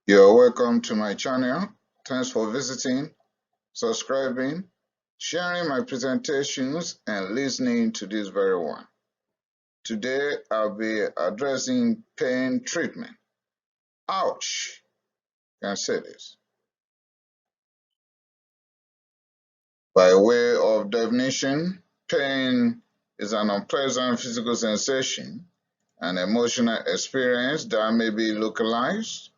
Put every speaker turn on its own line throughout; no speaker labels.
You're welcome to my channel. Thanks for visiting, subscribing, sharing my presentations, and listening to this very one. Today, I'll be addressing pain treatment. Ouch! Can I say this? By way of definition, pain is an unpleasant physical sensation, an emotional experience that may be localized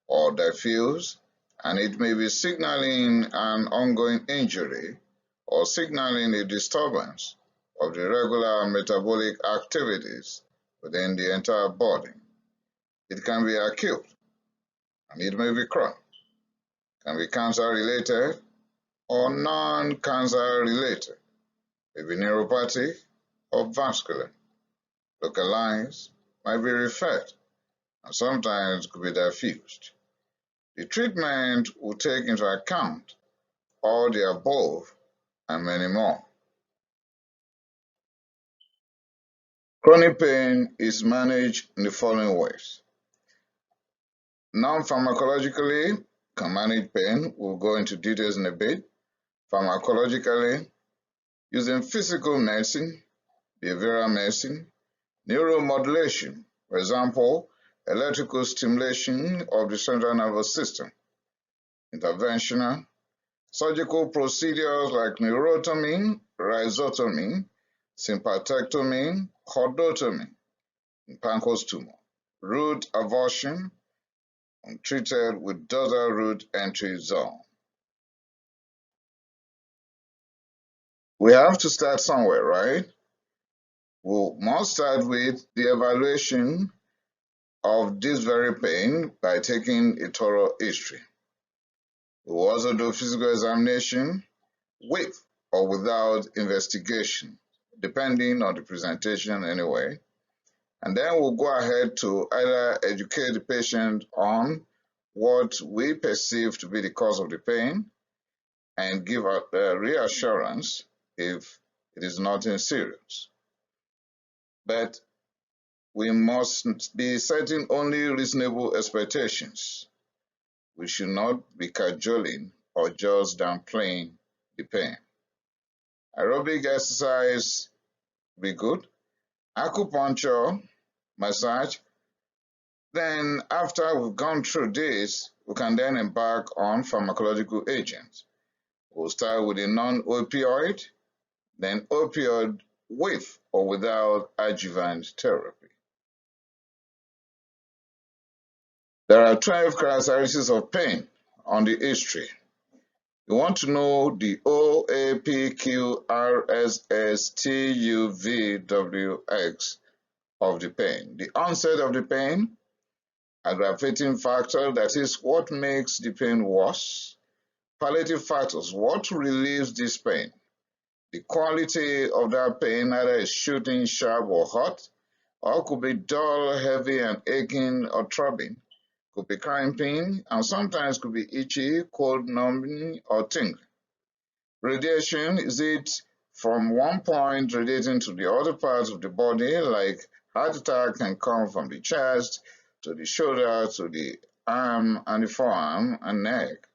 or diffuse, and it may be signaling an ongoing injury or signaling a disturbance of the regular metabolic activities within the entire body. It can be acute, and it may be chronic. It can be cancer-related or non-cancer related, maybe neuropathic or vascular, localized, might be referred, and sometimes could be diffused. The treatment will take into account all the above and many more. Chronic pain is managed in the following ways. Non-pharmacologically can manage pain. We'll go into details in a bit. Pharmacologically, using physical medicine, behavioral medicine, neuromodulation, for example, electrical stimulation of the central nervous system, interventional, surgical procedures like neurotomy, rhizotomy, sympathectomy, chordotomy, pancreas tumor, root aversion, treated with dorsal root entry zone. We have to start somewhere, right? We must start with the evaluation of this very pain by taking a thorough history. We will also do physical examination with or without investigation, depending on the presentation anyway. And then we'll go ahead to either educate the patient on what we perceive to be the cause of the pain and give a reassurance if it is nothing serious. But we must be setting only reasonable expectations. We should not be cajoling or just downplaying the pain. Aerobic exercise be good. Acupuncture, massage. Then after we've gone through this, we can then embark on pharmacological agents. We'll start with a non-opioid, then opioid with or without adjuvant therapy. There are 12 characteristics of pain on the history. You want to know the OAPQRSSTUVWX of the pain. The onset of the pain, aggravating factor, that is what makes the pain worse. Palliative factors, what relieves this pain. The quality of that pain, either is shooting, sharp, or hot, or could be dull, heavy, and aching or throbbing. Could be cramping, and sometimes could be itchy, cold, numbing, or tingling. Radiation, is it from one point radiating to the other parts of the body, like heart attack can come from the chest to the shoulder to the arm and the forearm and neck.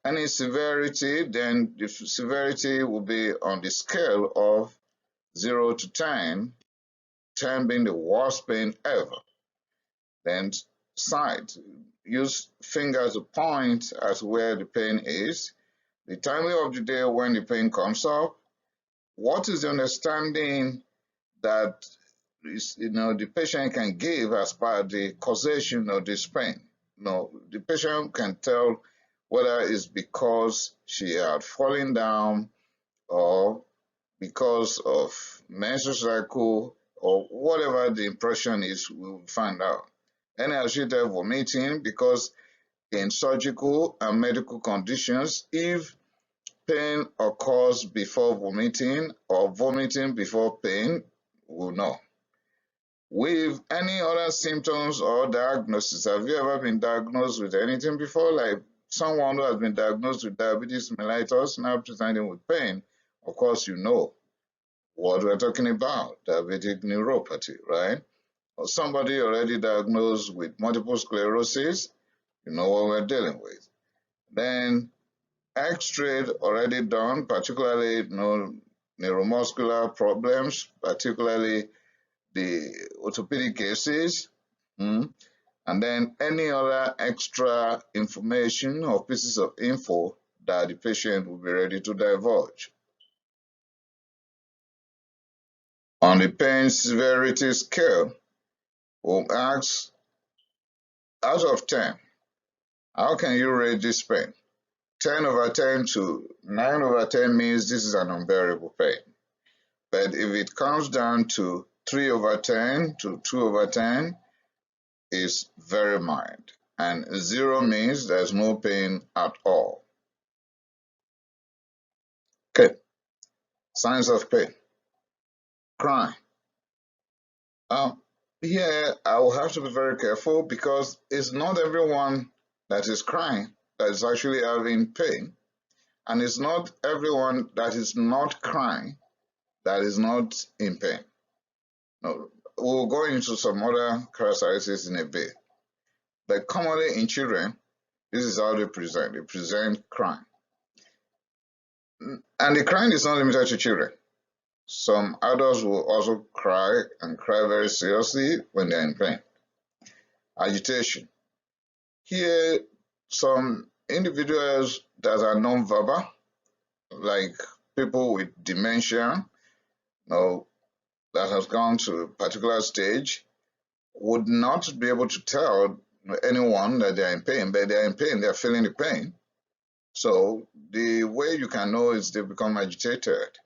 Any severity, then the severity will be on the scale of 0 to 10, 10 being the worst pain ever. Then site, use fingers to point at where the pain is, the timing of the day when the pain comes up, what is the understanding that the patient can give as part of the causation of this pain. The patient can tell whether it's because she had fallen down or because of menstrual cycle or whatever the impression is, we'll find out. Any associated vomiting, because in surgical and medical conditions, if pain occurs before vomiting or vomiting before pain, we'll know. With any other symptoms or diagnosis, have you ever been diagnosed with anything before? Like someone who has been diagnosed with diabetes mellitus now presenting with pain, of course you know what we're talking about, diabetic neuropathy, right? Or somebody already diagnosed with multiple sclerosis, You know what we're dealing with. Then X-ray already done, particularly neuromuscular problems, particularly the orthopedic cases. Mm. And then any other extra information or pieces of info that the patient will be ready to divulge. On the pain severity scale, we'll ask, out of 10, how can you rate this pain? 10 over 10 to 9 over 10 means this is an unbearable pain. But if it comes down to 3 over 10 to 2 over 10, it's very mild. And 0 means there's no pain at all. Okay, signs of pain. Crying. Here, I will have to be very careful because it's not everyone that is crying that is actually having pain. And it's not everyone that is not crying that is not in pain. No, we'll go into some other characteristics in a bit. But commonly in children, this is how they present. They present crying. And the crying is not limited to children. Some adults will also cry and cry very seriously when they're in pain. Agitation. Here, some individuals that are non-verbal, like people with dementia, that has gone to a particular stage, would not be able to tell anyone that they're in pain, but they're in pain, they're feeling the pain. So the way you can know is they become agitated,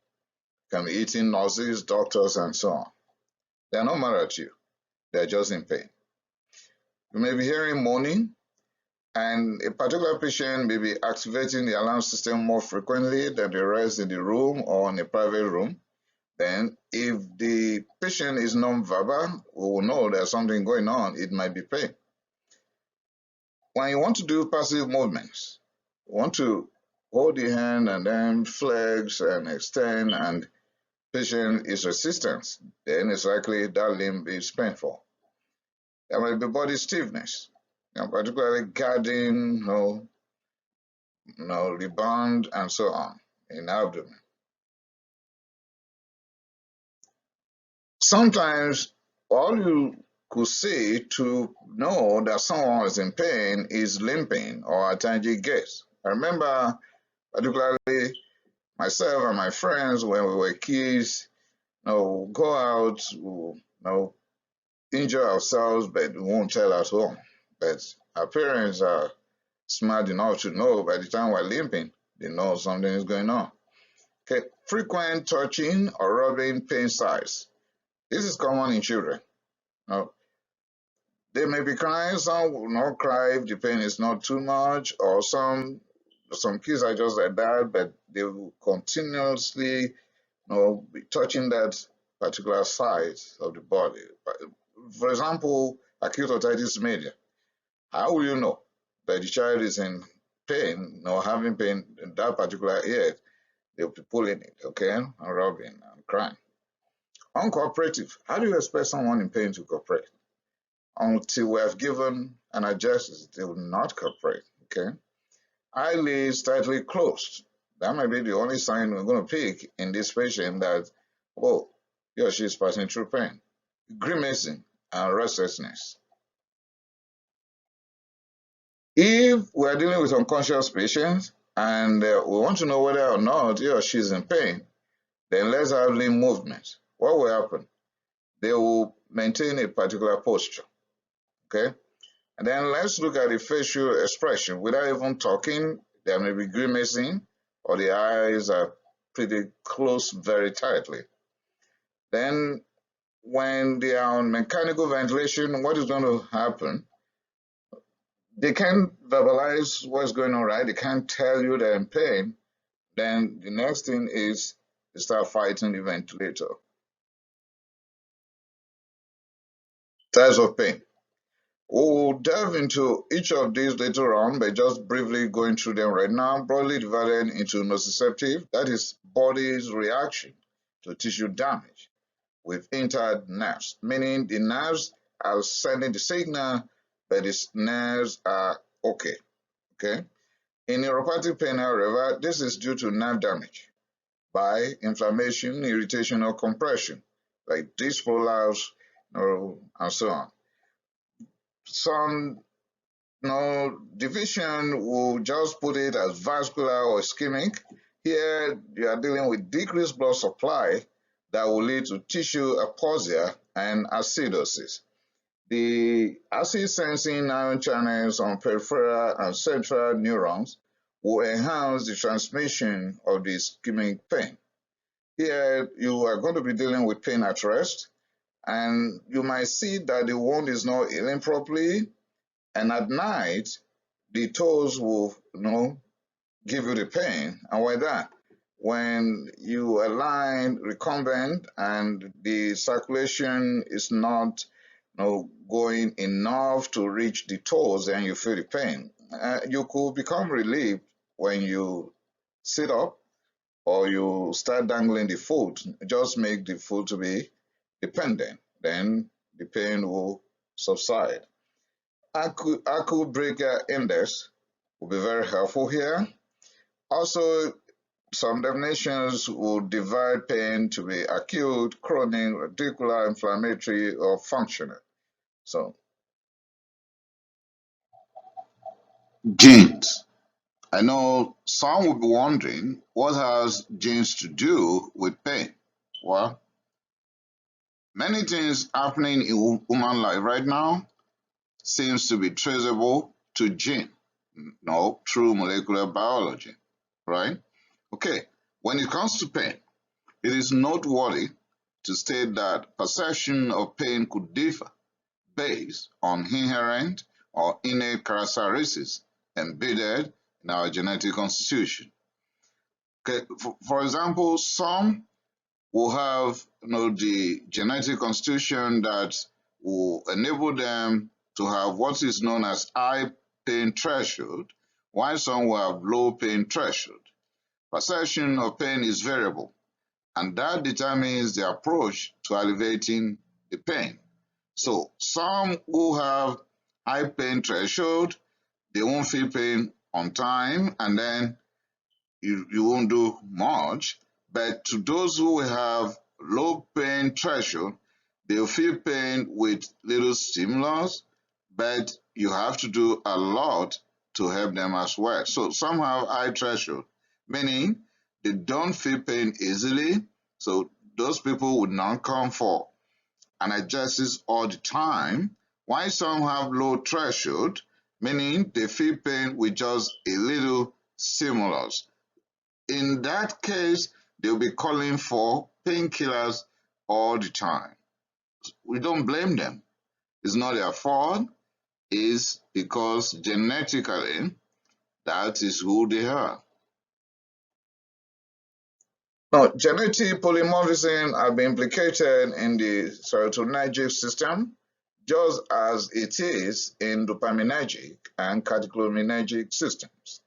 can be eating nauseous, doctors, and so on. They're not mad at you, they're just in pain. You may be hearing moaning, and a particular patient may be activating the alarm system more frequently than the rest in the room or in a private room. Then, if the patient is non-verbal, we will know there's something going on. It might be pain. When you want to do passive movements, you want to hold the hand and then flex and extend, and patient is resistant, then it's likely that limb is painful. There might be body stiffness, particularly guarding, rebound, and so on in abdomen. Sometimes all you could see to know that someone is in pain is limping or a tangy gait. I remember particularly myself and my friends when we were kids, go out, injure ourselves, but we won't tell at home. But our parents are smart enough to know by the time we're limping, they know something is going on. Okay, frequent touching or rubbing pain sites. This is common in children. Now, they may be crying, some will not cry if the pain is not too much, or some kids are just like that, but they will continuously be touching that particular site of the body. For example, acute otitis media. How will you know that the child is in pain, having pain in that particular area? They'll be pulling it, okay, and rubbing and crying. Uncooperative. How do you expect someone in pain to cooperate? Until we have given analgesics, they will not cooperate, okay? Eyelids tightly closed. That might be the only sign we're going to pick in this patient that, oh, he or she is passing through pain. Grimacing and restlessness. If we're dealing with unconscious patients and we want to know whether or not he or she is in pain, then let's have limb movement. What will happen? They will maintain a particular posture, okay? And then let's look at the facial expression. Without even talking, there may be grimacing or the eyes are pretty closed very tightly. Then when they are on mechanical ventilation, what is going to happen? They can't verbalize what's going on, right? They can't tell you they're in pain. Then the next thing is they start fighting the ventilator. Types of pain. We'll delve into each of these later on by just briefly going through them right now, broadly divided into nociceptive, that is body's reaction to tissue damage with intact nerves, meaning the nerves are sending the signal, but the nerves are okay. Okay. In neuropathic pain, however, this is due to nerve damage by inflammation, irritation, or compression, like disc prolapse, and so on. Some division will just put it as vascular or ischemic. Here, you are dealing with decreased blood supply that will lead to tissue apausia and acidosis. The acid-sensing ion channels on peripheral and central neurons will enhance the transmission of the ischemic pain. Here, you are going to be dealing with pain at rest, and you might see that the wound is not healing properly, and at night, the toes will, give you the pain. And with that, when you align recumbent and the circulation is not going enough to reach the toes, and you feel the pain. You could become relieved when you sit up or you start dangling the foot. Just make the foot to be dependent. Then the pain will subside. Ankle breaker index will be very helpful here. Also, some definitions will divide pain to be acute, chronic, radicular, inflammatory, or functional. So, genes. I know some will be wondering, what has genes to do with pain? Well, many things happening in human life right now seems to be traceable to gene, through molecular biology, right? Okay, when it comes to pain, it is noteworthy to state that perception of pain could differ based on inherent or innate characteristics embedded in our genetic constitution. Okay, for example, some will have the genetic constitution that will enable them to have what is known as high pain threshold, while some will have low pain threshold. Perception of pain is variable, and that determines the approach to alleviating the pain. So some who have high pain threshold, they won't feel pain on time, and then you won't do much. But to those who have low pain threshold, they'll feel pain with little stimulus, but you have to do a lot to help them as well. So some have high threshold, meaning they don't feel pain easily. So those people would not come for analgesics all the time, while some have low threshold, meaning they feel pain with just a little stimulus. In that case, they'll be calling for painkillers all the time. We don't blame them. It's not their fault. It's because genetically, that is who they are. Now, genetic polymorphism have been implicated in the serotonergic system, just as it is in dopaminergic and catecholaminergic systems.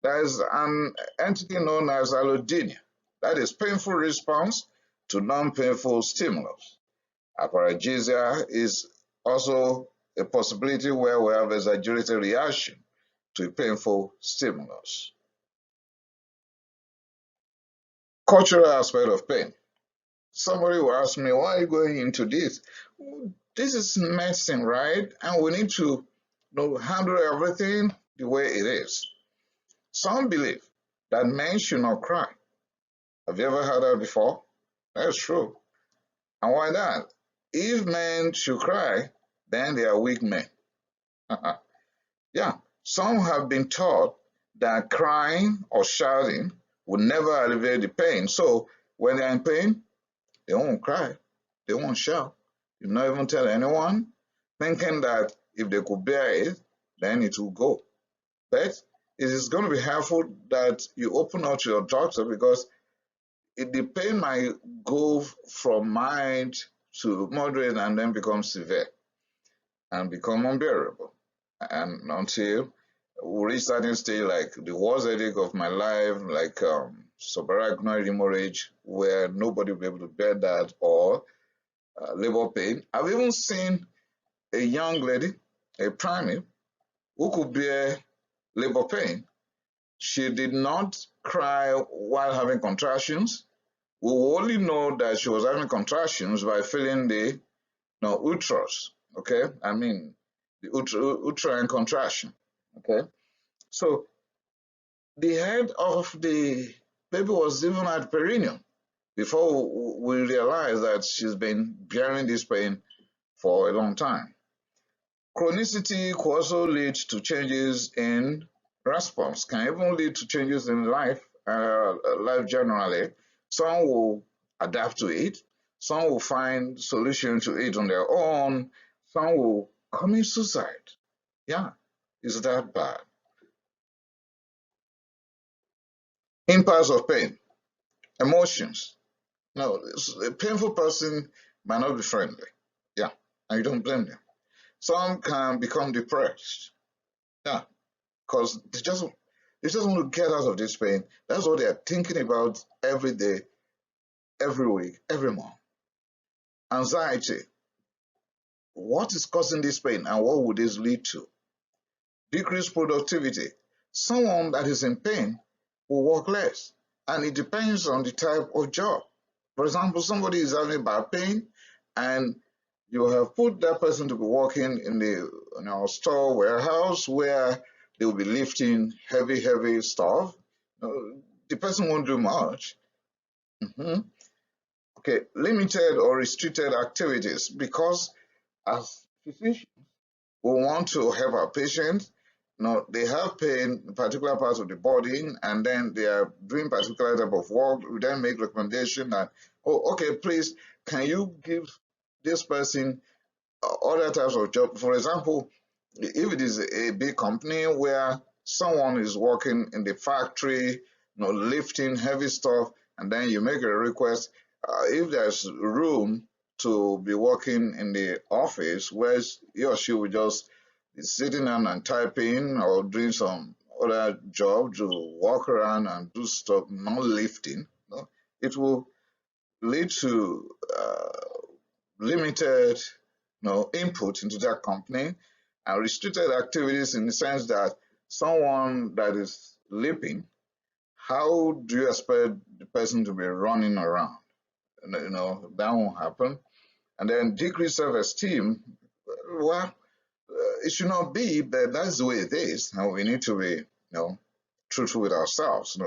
There is an entity known as allodynia, that is painful response to non-painful stimulus. Apragesia is also a possibility where we have exaggerated reaction to a painful stimulus. Cultural aspect of pain. Somebody will ask me, why are you going into this? This is medicine, right? And we need to handle everything the way it is. Some believe that men should not cry. Have you ever heard that before? That's true. And why that? If men should cry, then they are weak men. Yeah, some have been taught that crying or shouting will never alleviate the pain. So when they're in pain, they won't cry, they won't shout. You not even tell anyone, thinking that if they could bear it, then it will go. But it is going to be helpful that you open up to your doctor, because the pain might go from mild to moderate and then become severe and become unbearable. And until we reach certain stage, like the worst headache of my life, like subarachnoid hemorrhage, where nobody will be able to bear that, or labor pain. I've even seen a young lady, a primate, who could bear labor pain. She did not cry while having contractions. We will only know that she was having contractions by feeling the uterus, okay? I mean, the uterine contraction, okay? So the head of the baby was even at perineum before we realized that she's been bearing this pain for a long time. Chronicity could also lead to changes in response, can even lead to changes in life generally. Some will adapt to it, some will find solution to it on their own, some will commit suicide. Yeah, is that bad? Impulse of pain, emotions. No, a painful person might not be friendly. Yeah, and you don't blame them. Some can become depressed. Yeah, because they just want to get out of this pain. That's what they are thinking about every day, every week, every month. Anxiety. What is causing this pain and what would this lead to? Decreased productivity. Someone that is in pain will work less. And it depends on the type of job. For example, somebody is having back pain and you have put that person to be working in the store warehouse where they will be lifting heavy stuff. The person won't do much. Mhm. Okay, limited or restricted activities, because as physicians we want to help our patients. They have pain in particular parts of the body, and then they are doing particular type of work. We then make recommendation that, oh, okay, please, can you give this person other types of job? For example, if it is a big company where someone is working in the factory, lifting heavy stuff, and then you make a request, if there's room to be working in the office where he or she will just be sitting down and typing or doing some other job to walk around and do stuff, not lifting, it will lead to limited input into that company and restricted activities, in the sense that someone that is leaping, how do you expect the person to be running around? That won't happen. And then decreased self-esteem. Well, it should not be, but that's the way it is. And we need to be truthful with ourselves.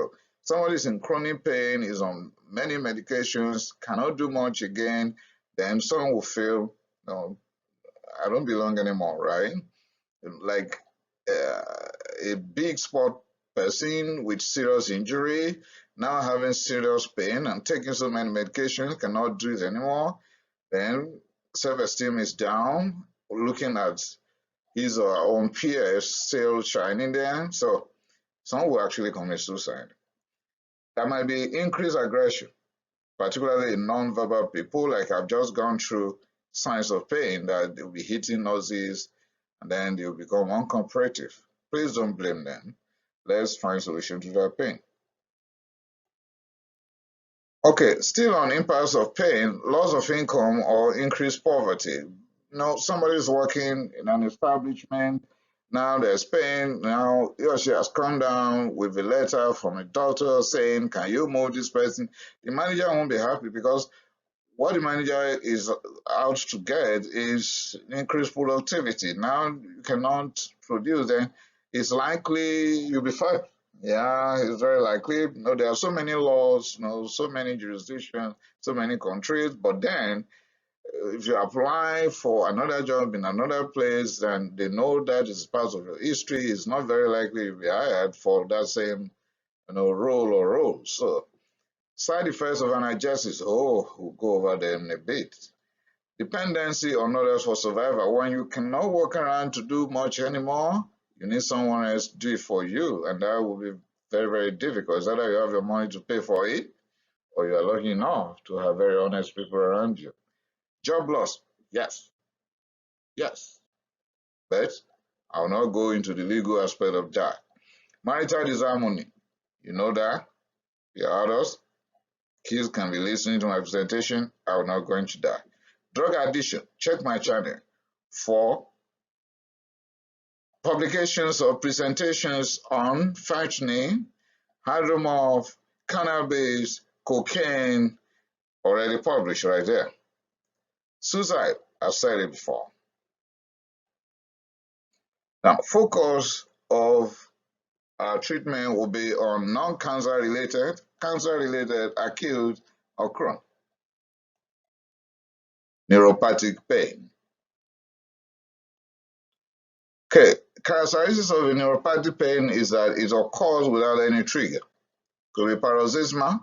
Somebody is in chronic pain, is on many medications, cannot do much again, then someone will feel, I don't belong anymore, right? Like a big sport person with serious injury, now having serious pain and taking so many medications, cannot do it anymore. Then self-esteem is down, looking at his or her own peers still shining there. So some will actually commit suicide. There might be increased aggression, particularly in non-verbal people, like I've just gone through signs of pain that they'll be hitting noses and then they'll become uncooperative. Please don't blame them. Let's find solution to that pain. Okay, still on impulse of pain, loss of income or increased poverty. Somebody's working in an establishment, now there's pain, now he or she has come down with a letter from a doctor saying, can you move this person? The manager won't be happy, because what the manager is out to get is increased productivity. Now you cannot produce, then it's likely you'll be fired. Yeah, it's very likely. There are so many laws, so many jurisdictions, so many countries, but then if you apply for another job in another place, then they know that it's part of your history, it's not very likely you'll be hired for that same role or roles. So side effects of analgesics, we'll go over them in a bit. Dependency on others for survival. When you cannot walk around to do much anymore, you need someone else to do it for you, and that will be very, very difficult. It's either you have your money to pay for it, or you are lucky enough to have very honest people around you. Job loss, yes, yes, but I will not go into the legal aspect of that. Marital disharmony, you know that, your others. Kids can be listening to my presentation. I will not go into that. Drug addiction, check my channel for publications or presentations on fentanyl, hydromorphone, cannabis, cocaine, already published right there. Suicide, I've said it before. Now, focus of our treatment will be on non-cancer related, cancer-related, acute or chronic. Neuropathic pain. Okay, characteristics of a neuropathic pain is that it occurs without any trigger. Could be paroxysmal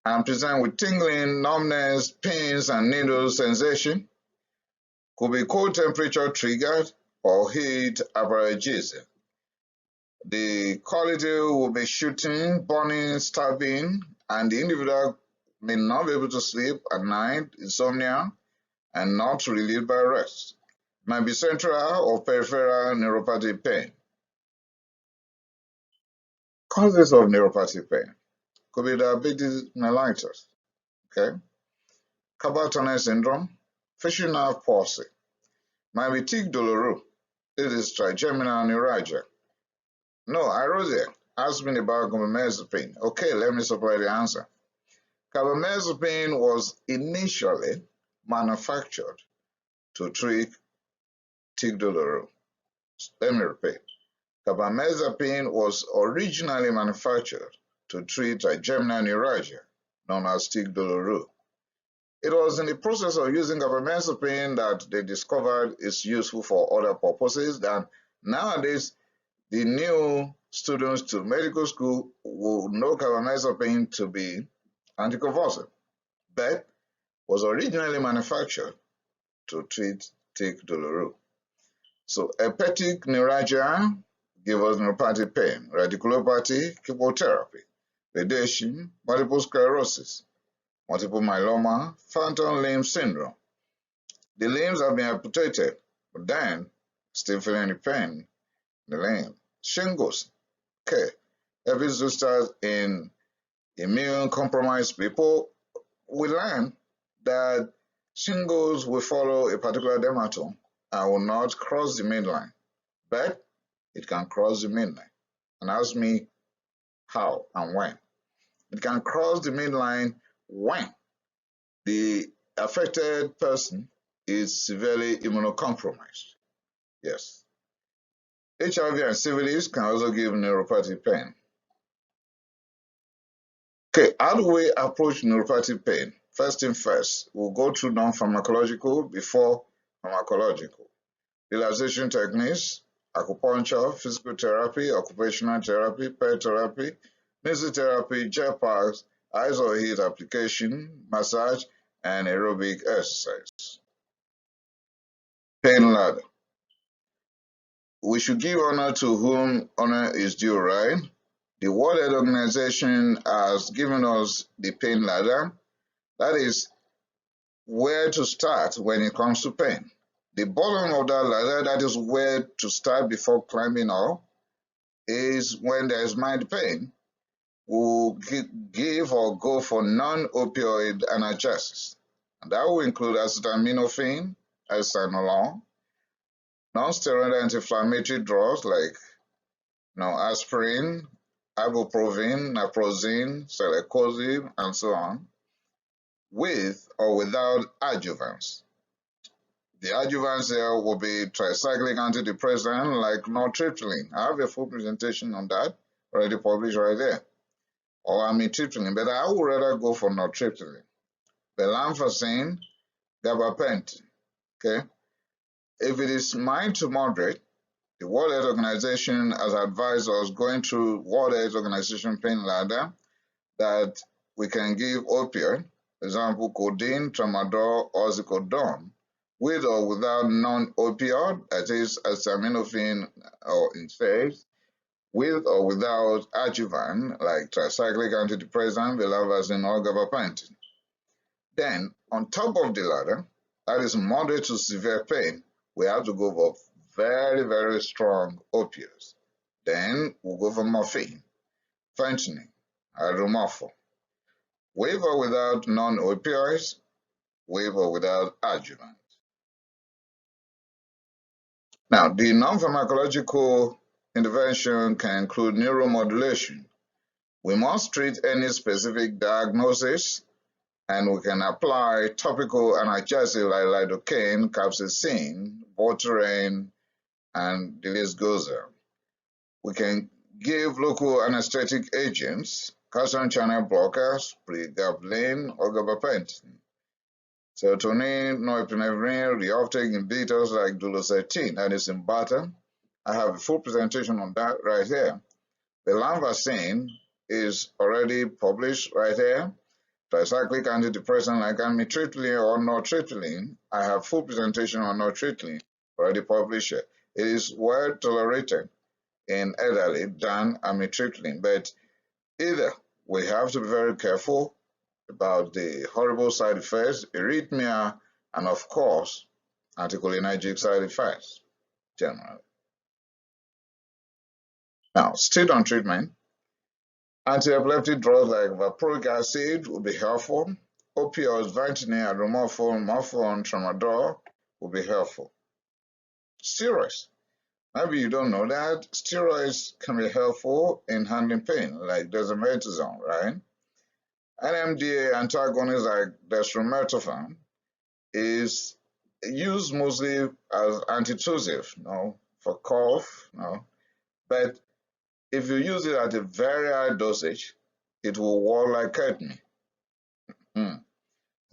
and present with tingling, numbness, pains, and needle sensation. Could be cold temperature triggered or heat hyperalgesia. The quality will be shooting, burning, stabbing, and the individual may not be able to sleep at night, insomnia, and not relieved by rest. Might be central or peripheral neuropathic pain. Causes of neuropathic pain could be diabetes mellitus, okay, carpal tunnel syndrome, facial nerve palsy, might be tic douloureux. This is trigeminal neuralgia. No, I wrote there. Ask me about carbamazepine. Okay, let me supply the answer. Carbamazepine was initially manufactured to treat tic douloureux. Let me repeat. Carbamazepine was originally manufactured to treat trigeminal neuralgia, known as tic douloureux. It was in the process of using carbamazepine that they discovered it's useful for other purposes. And nowadays, the new students to medical school will know carbamazepine to be anticonvulsant, but was originally manufactured to treat tic douloureux. So hepatic neuralgia give us neuropathic pain, radiculopathy, chemotherapy, radiation, multiple sclerosis, multiple myeloma, phantom limb syndrome. The limbs have been amputated, but then still feeling the pain in the limb. Shingles, okay. Herpes zoster in immune-compromised people. We learn that shingles will follow a particular dermatome and will not cross the midline, but it can cross the midline. And ask me how and when. It can cross the midline when the affected person is severely immunocompromised. Yes. HIV and syphilis can also give neuropathic pain. Okay, how do we approach neuropathic pain? First thing first, we'll go through non-pharmacological before pharmacological. Relaxation techniques, acupuncture, physical therapy, occupational therapy, pet therapy, music therapy, gel packs, ice or heat application, massage, and aerobic exercise. Pain ladder. We should give honor to whom honor is due, right? The World Health Organization has given us the pain ladder. That is where to start when it comes to pain. The bottom of that ladder, that is where to start before climbing up, is when there is mild pain. We'll give or go for non-opioid analgesics. And that will include acetaminophen, Tylenol, non-steroidal anti-inflammatory drugs like aspirin, ibuprofen, naproxen, celecoxib, and so on, with or without adjuvants. The adjuvants here will be tricyclic antidepressant like nortriptyline. I have a full presentation on that already published right there. Or amitriptyline, but I would rather go for nortriptyline. Venlafaxine, gabapentin. Okay. If it is mild to moderate, the World Health Organization has advised us going through World Health Organization pain ladder that we can give opioid, for example, codeine, tramadol, oxycodone, with or without non-opioid, that is acetaminophen or NSAIDS, with or without adjuvant like tricyclic antidepressant, venlafaxine, or gabapentin. Then, on top of the ladder, that is moderate to severe pain, we have to go for very, very strong opioids. Then we'll go for morphine, fentanyl, hydromorphone, with or without non-opioids, with or without adjuvant. Now, the non-pharmacological intervention can include neuromodulation. We must treat any specific diagnosis, and we can apply topical analgesics like lidocaine, capsaicin, Votrient, and the list goes on. We can give local anesthetic agents, calcium channel blockers, pregabalin, or gabapentin. Serotonin, norepinephrine, reuptake inhibitors like duloxetine, that is in butter. I have a full presentation on that right here. The vaccine is already published right here. Tricyclic antidepressant like amitriptyline or nortriptyline. I have full presentation on nortriptyline already published here. It is well tolerated in elderly than amitriptyline, but either we have to be very careful about the horrible side effects, arrhythmia, and of course, anticholinergic side effects generally. Now, still on treatment, anti-epileptic drugs like valproic acid will be helpful. Opioids, Fentanyl, Hydromorphone, Morphine, Tramadol will be helpful. Steroids. Maybe you don't know that steroids can be helpful in handling pain, like dexamethasone, right? NMDA antagonists like dextromethorphan is used mostly as antitussive, for cough, But if you use it at a very high dosage, it will work like ketamine.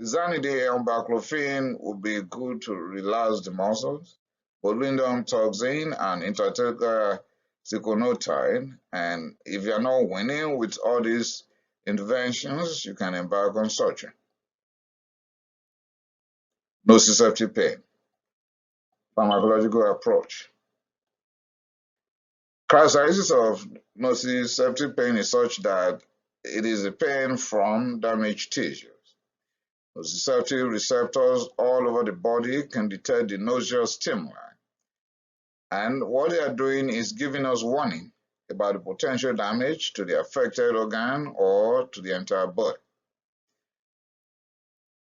Tizanidine and baclofen would be good to relax the muscles. Botulinum toxin and intrathecal seconotide. And if you're not winning with all these interventions, you can embark on surgery. Nociceptive pain. Pharmacological approach. Characteristics of nociceptive pain is such that it is a pain from damaged tissues. Nociceptive receptors all over the body can detect the nauseous stimuli. And what they are doing is giving us warning about the potential damage to the affected organ or to the entire body.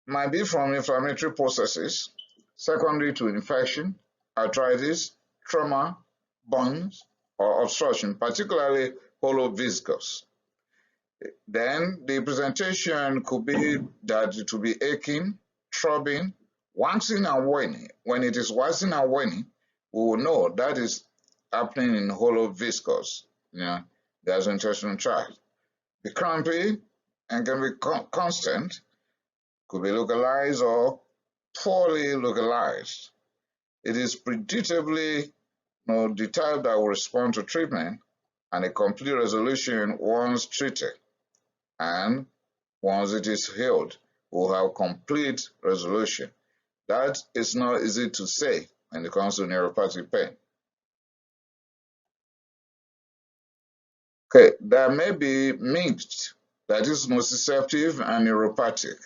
Might be from inflammatory processes, secondary to infection, arthritis, trauma, burns, or obstruction, particularly hollow viscous. Then the presentation could be that it will be aching, throbbing, waxing and waning. When it is waxing and waning, we will know that is happening in hollow viscous, the gastrointestinal tract. The crampy and can be constant, could be localized or poorly localized. It is predictably the type that will respond to treatment and a complete resolution once treated. And once it is healed, we'll have complete resolution. That is not easy to say when it comes to neuropathic pain. Okay, there may be mixed, that is nociceptive and neuropathic.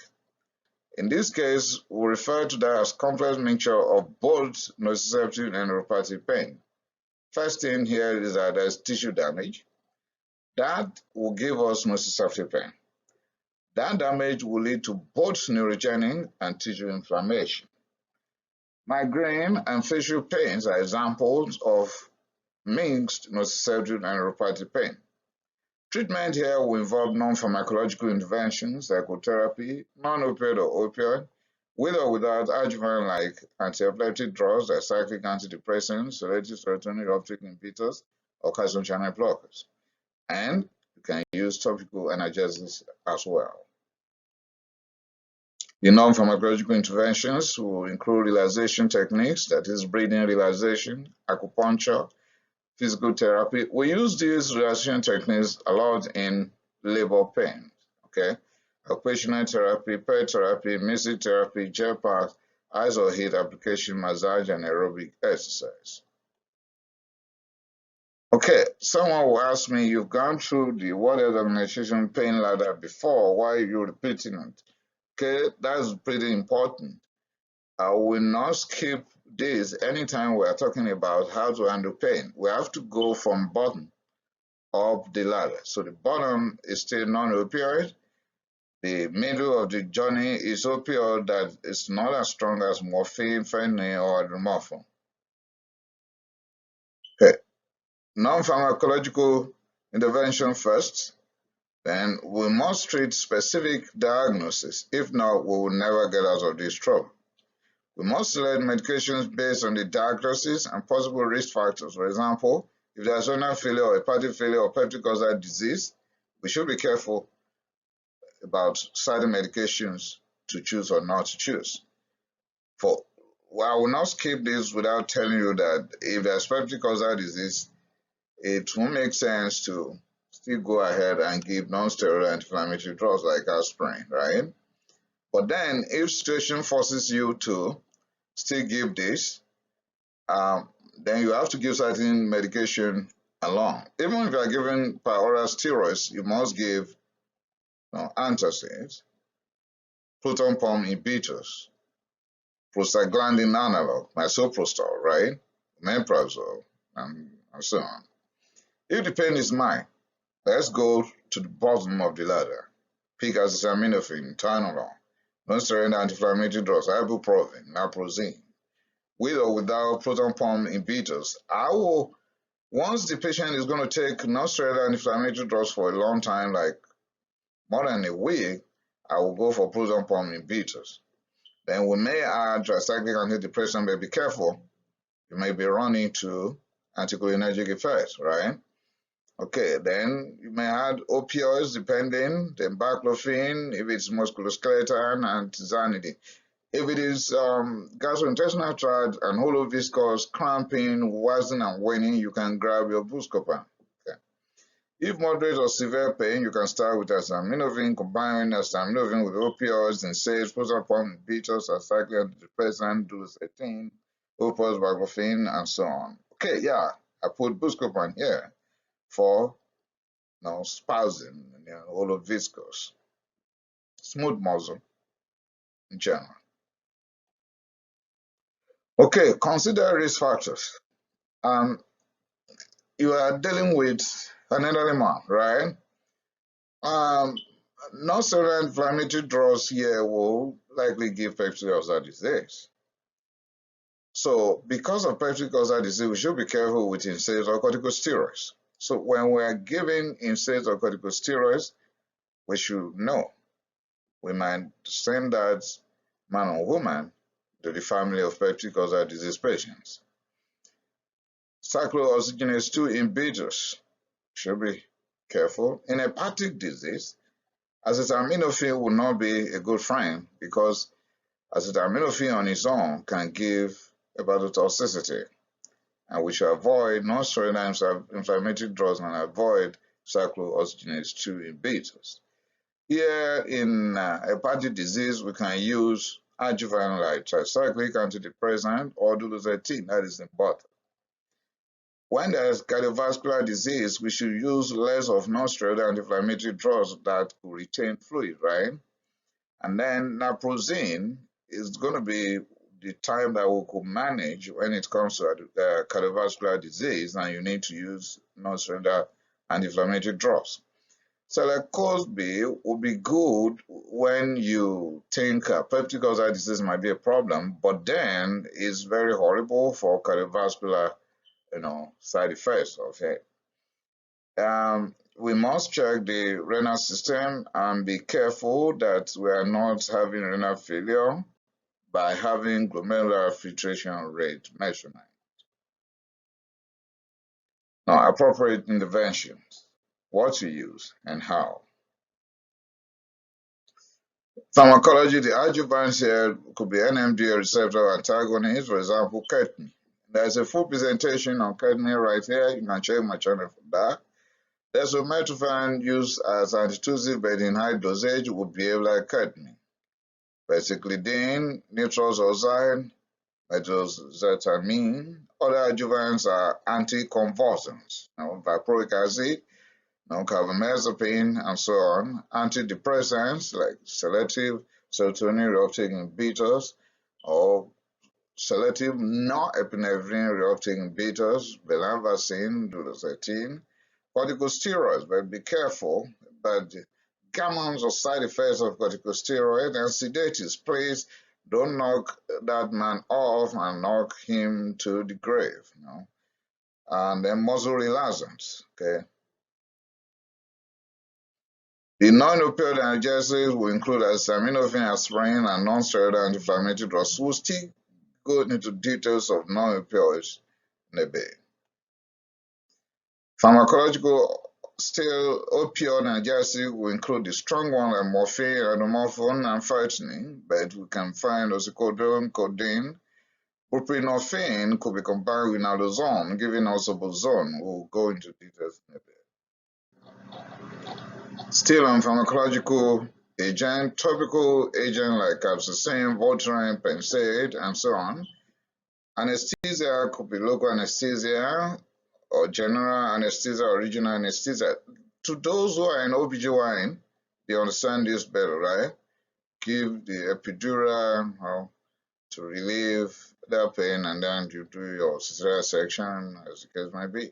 In this case, we refer to that as complex mixture of both nociceptive and neuropathic pain. First thing here is that there's tissue damage. That will give us nociceptive pain. That damage will lead to both neurogenic and tissue inflammation. Migraine and facial pains are examples of mixed nociceptive and neuropathic pain. Treatment here will involve non-pharmacological interventions, psychotherapy, non-opioid or opioid, with or without adjuvant like anti-epileptic drugs, like cyclic antidepressants, selective serotonin reuptake inhibitors, or calcium channel blockers. And you can use topical analgesics as well. The non-pharmacological interventions will include relaxation techniques, that is breathing relaxation, acupuncture, physical therapy. We use these relaxation techniques a lot in labor pain, Occupational therapy, pet therapy, music therapy, gel packs, ice or heat application, massage, and aerobic exercise. Okay, someone will ask me, you've gone through the World Health Organization pain ladder before, why are you repeating it? Okay, that's pretty important. I will not skip this anytime we are talking about how to handle pain. We have to go from bottom up the ladder. So the bottom is still non-opioid. The middle of the journey is opioid that is not as strong as morphine, fentanyl, or hydromorphone. Non-pharmacological intervention first, then we must treat specific diagnosis. If not, we will never get out of this trouble. We must select medications based on the diagnosis and possible risk factors. For example, if there's renal failure or hepatic failure or peptic ulcer disease, we should be careful about certain medications to choose or not to choose. I will not skip this without telling you that if there's peptic ulcer disease, it won't make sense to still go ahead and give non-steroidal anti-inflammatory drugs like aspirin, right? But then, if situation forces you to still give this, then you have to give certain medication along. Even if you are given oral steroids, you must give antacids, proton pump inhibitors, prostaglandin analog, misoprostol, right? Omeprazole, and so on. If the pain is mild, let's go to the bottom of the ladder. Pick acetaminophen, Tylenol, non-steroidal anti-inflammatory drugs, ibuprofen, naproxen, with or without proton pump inhibitors. Once the patient is going to take non-steroidal anti-inflammatory drugs for a long time, like more than a week, I will go for proton pump inhibitors. Then we may add tricyclic antidepressant, but be careful. You may be running to anticholinergic effects, right? Okay, then you may add opioids depending, then baclofen if it's musculoskeletal, and tizanidine. If it is gastrointestinal tract and hollow viscous, cramping, waxing and waning, you can grab your Buscopan. Okay. If moderate or severe pain, you can start with acetaminophen, combine acetaminophen with opioids, NSAIDS, proton pump inhibitors, tricyclic antidepressant, duloxetine, opioids, baclofen, and so on. Okay, yeah, I put Buscopan here for spasm, hollow viscous, smooth muscle in general. Okay, consider risk factors. You are dealing with an elderly man, right? Non-steroidal inflammatory drugs here will likely give peptic ulcer disease. So, because of peptic ulcer disease, we should be careful with NSAIDs or corticosteroids. So, when we are giving NSAIDs or corticosteroids, we should know we might send that man or woman to the family of peptic ulcer disease patients. Cyclooxygenase 2 inhibitors, should be careful. In hepatic disease, acetaminophen will not be a good friend because acetaminophen on its own can give hepatotoxicity, and we should avoid non-steroidal inflammatory drugs and avoid cyclooxygenase 2 inhibitors. Here in hepatic disease, we can use adjuvant like tricyclic antidepressant or duloxetine, that is important. When there is cardiovascular disease, we should use less of non-steroidal anti-inflammatory drugs that could retain fluid, right? And then naproxen is going to be the time that we could manage when it comes to cardiovascular disease, and you need to use non-steroidal anti-inflammatory drugs. Celecoxib will be good when you think peptic ulcer disease might be a problem, but then it's very horrible for cardiovascular side effects of it. We must check the renal system and be careful that we are not having renal failure by having glomerular filtration rate measurement. Now, appropriate interventions, what to use and how. Pharmacology, the adjuvants here could be NMDA receptor antagonists, for example, ketamine. There's a full presentation on ketamine right here. You can check my channel for that. Desomethorphan used as antitussive but in high dosage would behave like ketamine. Percocet, nitrous oxide, methoxetamine. Other adjuvants are anticonvulsants, valproic acid, carbamazepine, and so on. Antidepressants like selective serotonin reuptake inhibitors or selective norepinephrine reuptake inhibitors, venlafaxine, duloxetine. Corticosteroids, but be careful about the gammas or side effects of corticosteroids and sedatives. Please don't knock that man off and knock him to the grave. and then muscle relaxants. Okay. The non-opioid analgesics will include acetaminophen, aspirin, and non-steroidal anti-inflammatory drugs. We'll still go into details of non-opioids in a bit. Pharmacological, still opioid analgesics will include the strong ones like morphine, hydromorphone, and Fentanyl, but we can find Oxycodone, Codeine. Buprenorphine could be combined with naloxone, giving also buzone. We'll go into details in a bit. Still on pharmacological agent, topical agent like capsaicin, Votrine, Percocet, and so on. Anesthesia could be local anesthesia or general anesthesia or regional anesthesia. To those who are in OBGYN, they understand this better, right? Give the epidural to relieve that pain, and then you do your cesarean section, as the case might be.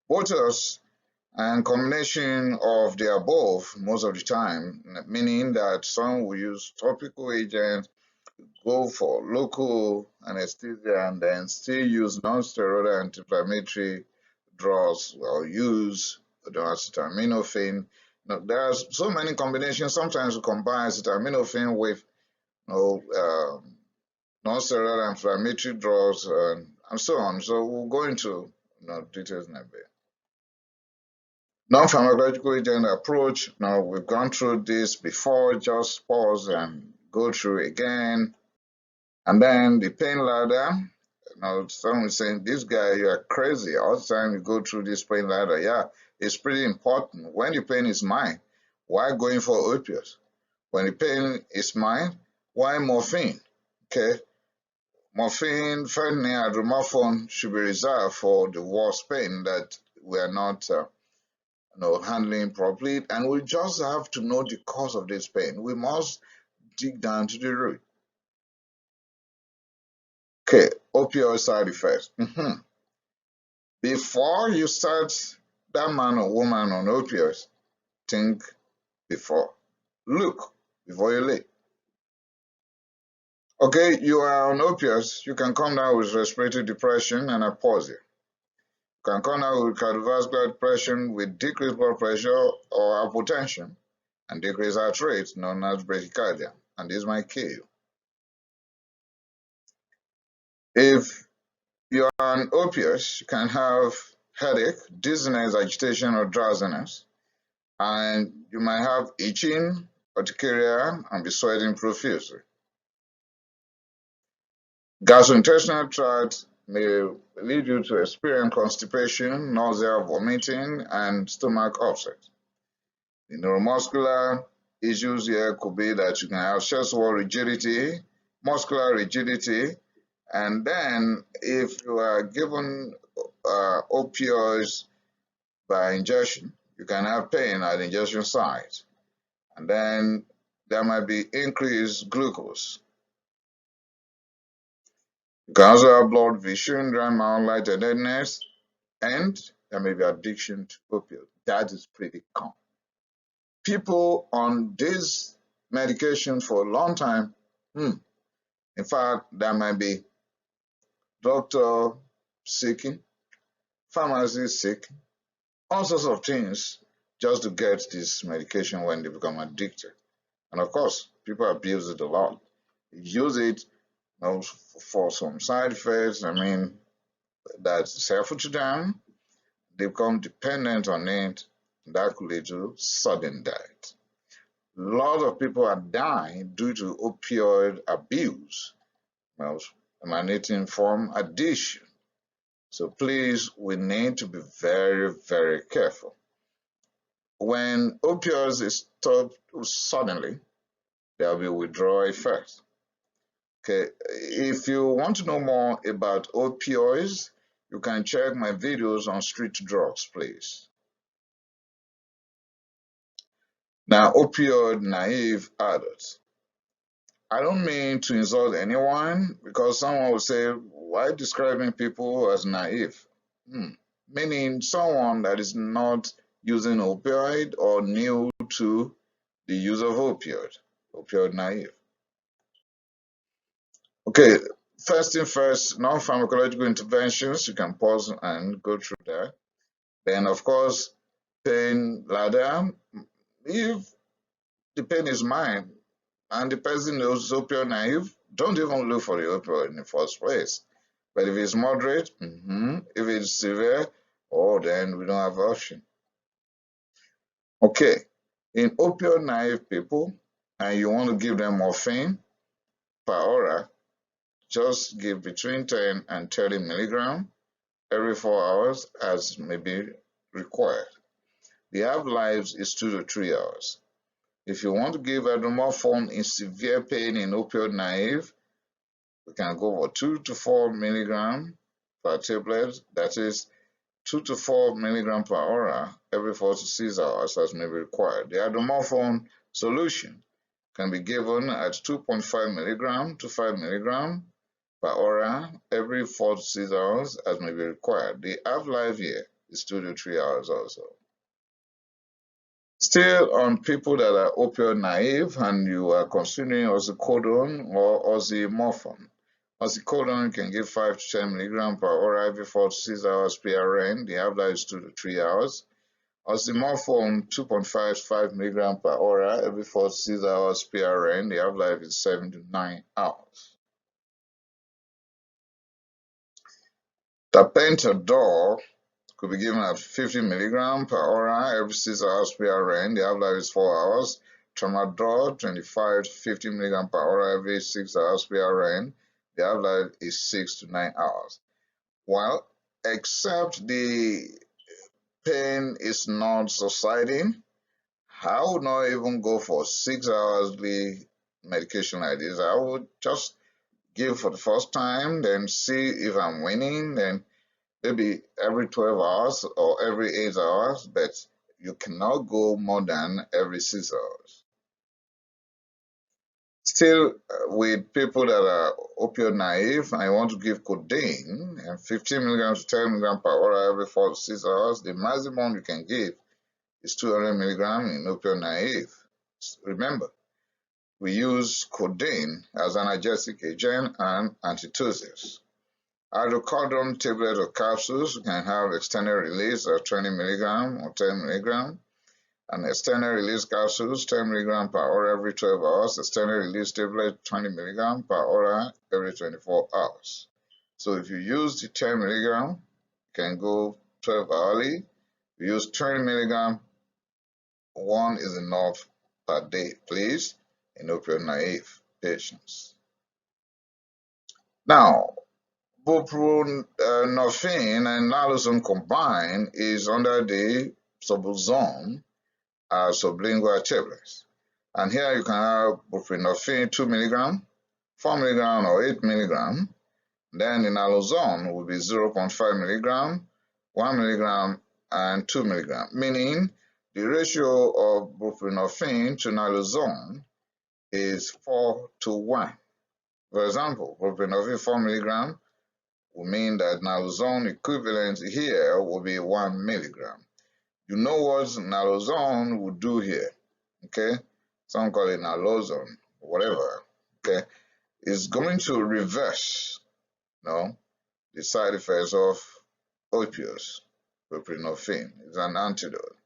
Botox and combination of the above most of the time, meaning that some will use topical agents, go for local anesthesia, and then still use non-steroidal anti-inflammatory drugs or use the acetaminophen. Now, there are so many combinations. Sometimes we combine acetaminophen with non-steroidal inflammatory drugs and so on. So we'll go into details in a bit. Non-pharmacological agent approach. Now we've gone through this before. Just pause and go through again. And then the pain ladder. Now someone is saying, "This guy, you are crazy. All the time you go through this pain ladder." Yeah, it's pretty important. When the pain is mild, why going for opioids? When the pain is mild, why morphine? Okay. Morphine, Fentanyl, Hydromorphone should be reserved for the worst pain that we are not handling properly, and we just have to know the cause of this pain. We must dig down to the root. Okay, opioid side effects. Before you start that man or woman on opioids, think before. Look before you late. Okay, you are on opioids, you can come down with respiratory depression, and I pause here. You can come down with cardiovascular depression with decreased blood pressure or hypotension and decreased heart rate, known as bradycardia, and this might kill you. If you are on opioids, you can have headache, dizziness, agitation, or drowsiness, and you might have itching, urticaria, and be sweating profusely. Gastrointestinal tract may lead you to experience constipation, nausea, vomiting, and stomach upset. The neuromuscular issues here could be that you can have chest wall rigidity, muscular rigidity, and then if you are given opioids by injection, you can have pain at the injection site, and then there might be increased glucose. You can also have blood vision, dry mouth, lightheadedness, and there may be addiction to opioid. That is pretty common. People on this medication for a long time, in fact, there might be doctor seeking, pharmacy seeking, all sorts of things just to get this medication when they become addicted. And of course, people abuse it a lot. Use it for some side effects. I mean, that's helpful to them. They become dependent on it. That could lead to sudden death. A lot of people are dying due to opioid abuse, emanating from addiction. So please, we need to be very, very careful. When opioids is stopped suddenly, there will be withdrawal effect. Okay, if you want to know more about opioids, you can check my videos on street drugs, please. Now, opioid naive adults. I don't mean to insult anyone, because someone will say, why describing people as naive? Meaning someone that is not using opioid or new to the use of opioid naive. Okay, First thing first, non-pharmacological interventions. You can pause and go through that. Then, of course, pain ladder. If the pain is mild and the person is opioid naive, don't even look for the opioid in the first place. But if it's moderate, if it's severe, oh, then we don't have option. Okay, in opioid naive people, and you want to give them morphine per aura, just give between 10 and 30 milligram every 4 hours as may be required. The half-life is 2 to 3 hours. If you want to give hydromorphone in severe pain in opioid naive, we can go for 2 to 4 milligram per tablet, that is 2 to 4 milligram per hour every 4 to 6 hours as may be required. The hydromorphone solution can be given at 2.5 milligram to 5 milligram per hour every 4 to 6 hours as may be required. The half-life here is 2 to 3 hours also. Still on people that are opioid naive and you are considering oxycodone or oxymorphone. Oxycodone can give 5 to 10 milligram per hour every 4 to 6 hours PRN. The half-life is 2 to 3 hours. Oxymorphone 2.5 to 5 milligram per hour every 4 to 6 hours PRN. The half-life is 7 to 9 hours. Tapentadol could be given at 50 milligram per hour every 6 hours PRN. The half-life is 4 hours. Tramadol 25 to 50 milligram per hour every 6 hours PRN. The half-life is 6 to 9 hours. Well, except the pain is not subsiding, I would not even go for 6 hourly medication like this. I would just give for the first time, then see if I'm winning, then maybe every 12 hours or every 8 hours, but you cannot go more than every 6 hours. Still, with people that are opioid naive, I want to give codeine and 15 milligrams to 10 milligrams per hour every 4 to 6 hours. The maximum you can give is 200 milligrams in opioid naive. Remember, we use codeine as an analgesic agent and antitussives. Hydrocodone tablet or capsules can have extended release of 20 milligram or 10 milligram, and extended release capsules 10 milligram per hour every 12 hours, extended release tablet 20 milligram per hour every 24 hours. So if you use the 10 milligram, you can go 12 hourly. If you use 20 milligram, one is enough per day, please, in opioid naive patients. Now, buprenorphine and naloxone combined is under the suboxone sublingual tablets. And here you can have buprenorphine 2 milligram, 4 milligram, or 8 milligram. Then the naloxone will be 0.5 milligram, 1 milligram, and 2 milligram, meaning the ratio of buprenorphine to naloxone is 4 to 1. For example, buprenorphine 4 milligram will mean that naloxone equivalent here will be 1 milligram. You know what naloxone will do here, okay? Some call it naloxone, whatever, okay? It's going to reverse, the side effects of opioids. Buprenorphine is an antidote.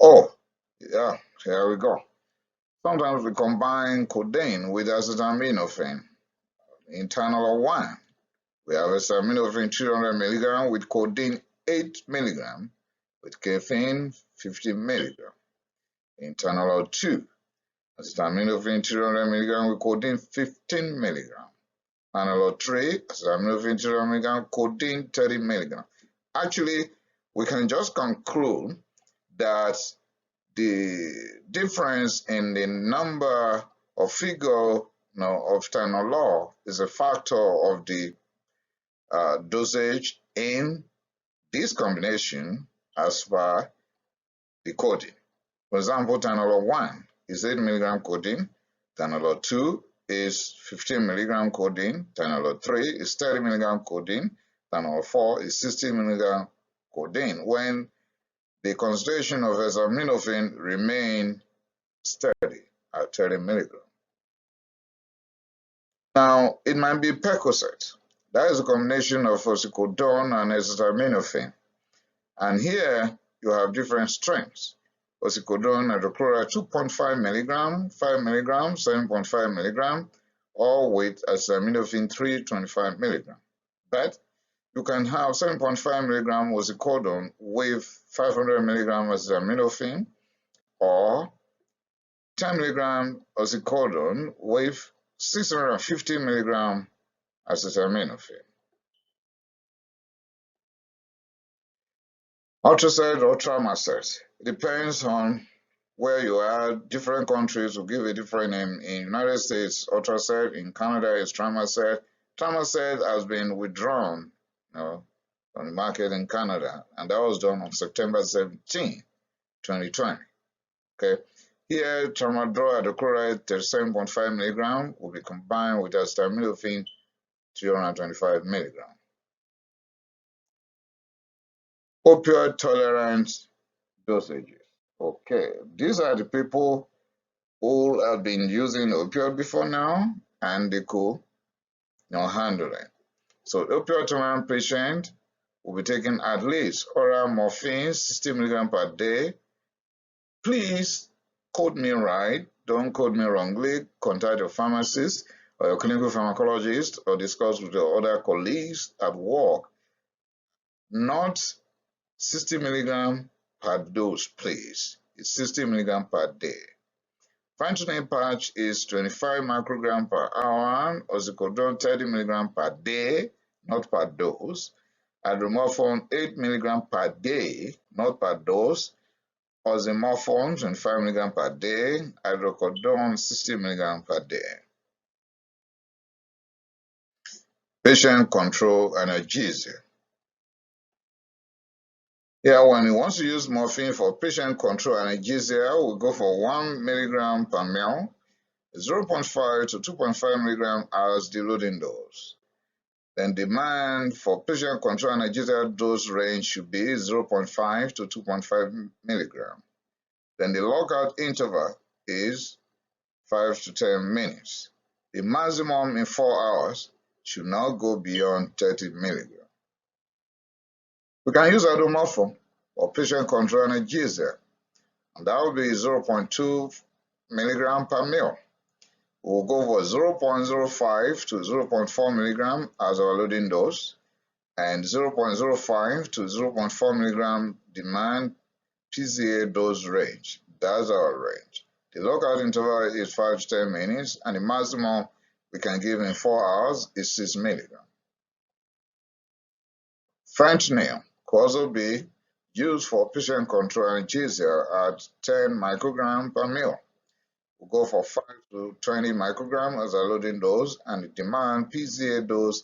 Oh, yeah, here we go. Sometimes we combine codeine with acetaminophen in Tylenol 1. We have acetaminophen 200 milligram with codeine 8 milligram with caffeine 50 milligram. In Tylenol 2, acetaminophen 200 milligram with codeine 15 milligram. Tylenol 3, acetaminophen 200 milligram, codeine 30 milligram. Actually, we can just conclude that the difference in the number of figure of Tylenol is a factor of the dosage in this combination as per the codeine. For example, Tylenol 1 is 8 milligram codeine, Tylenol 2 is 15 milligram codeine, Tylenol 3 is 30 milligram codeine, Tylenol 4 is 60 milligram codeine, when the concentration of acetaminophen remain steady at 30 milligram. Now, it might be Percocet. That is a combination of Oxycodone and acetaminophen. And here you have different strengths. Oxycodone hydrochloride 2.5 milligram, 5 milligram, 7.5 milligram, or with acetaminophen 325 milligram. But you can have 7.5 milligram oxycodone with 500 milligram acetaminophen, or 10 milligram oxycodone with 650 milligram acetaminophen. Ultraset or Tramadol. It depends on where you are. Different countries will give a different name. In United States, Ultraset. In Canada, it's Tramadol. Tramadol has been withdrawn, from the market in Canada, and that was done on September 17, 2020. Okay. Here, tramadol hydrochloride 37.5 milligram will be combined with acetaminophen 325 milligram. Opioid tolerant dosages. Okay, these are the people who have been using opioid before now, and they could handle it. So opioid tolerant patient will be taking at least oral morphine 60 milligram per day. Please quote me right, don't quote me wrongly. Contact your pharmacist or your clinical pharmacologist or discuss with your other colleagues at work. Not 60 milligram per dose, please. It's 60 milligram per day. Fentanyl patch is 25 microgram per hour. Oxycodone 30 milligram per day, not per dose. Hydromorphone 8 milligram per day, not per dose. Oxymorphone 25 milligram per day. Hydrocodone 60 milligram per day. Patient control analgesia. Here, when you want to use morphine for patient control analgesia, we go for 1 milligram per ml, 0.5 to 2.5 milligram as the loading dose. Then demand for patient control analgesia dose range should be 0.5 to 2.5 milligram. Then the lockout interval is 5 to 10 minutes. The maximum in 4 hours should not go beyond 30 milligrams. We can use Hydromorphone for patient control analgesia, and that will be 0.2 milligram per ml. We'll go for 0.05 to 0.4 milligram as our loading dose, and 0.05 to 0.4 milligram demand PCA dose range. That's our range. The lockout interval is 5 to 10 minutes, and the maximum we can give in 4 hours is 6 milligrams. Fentanyl could also be used for patient control analgesia at 10 microgram per ml. We'll go for 5 to 20 microgram as a loading dose, and the demand PCA dose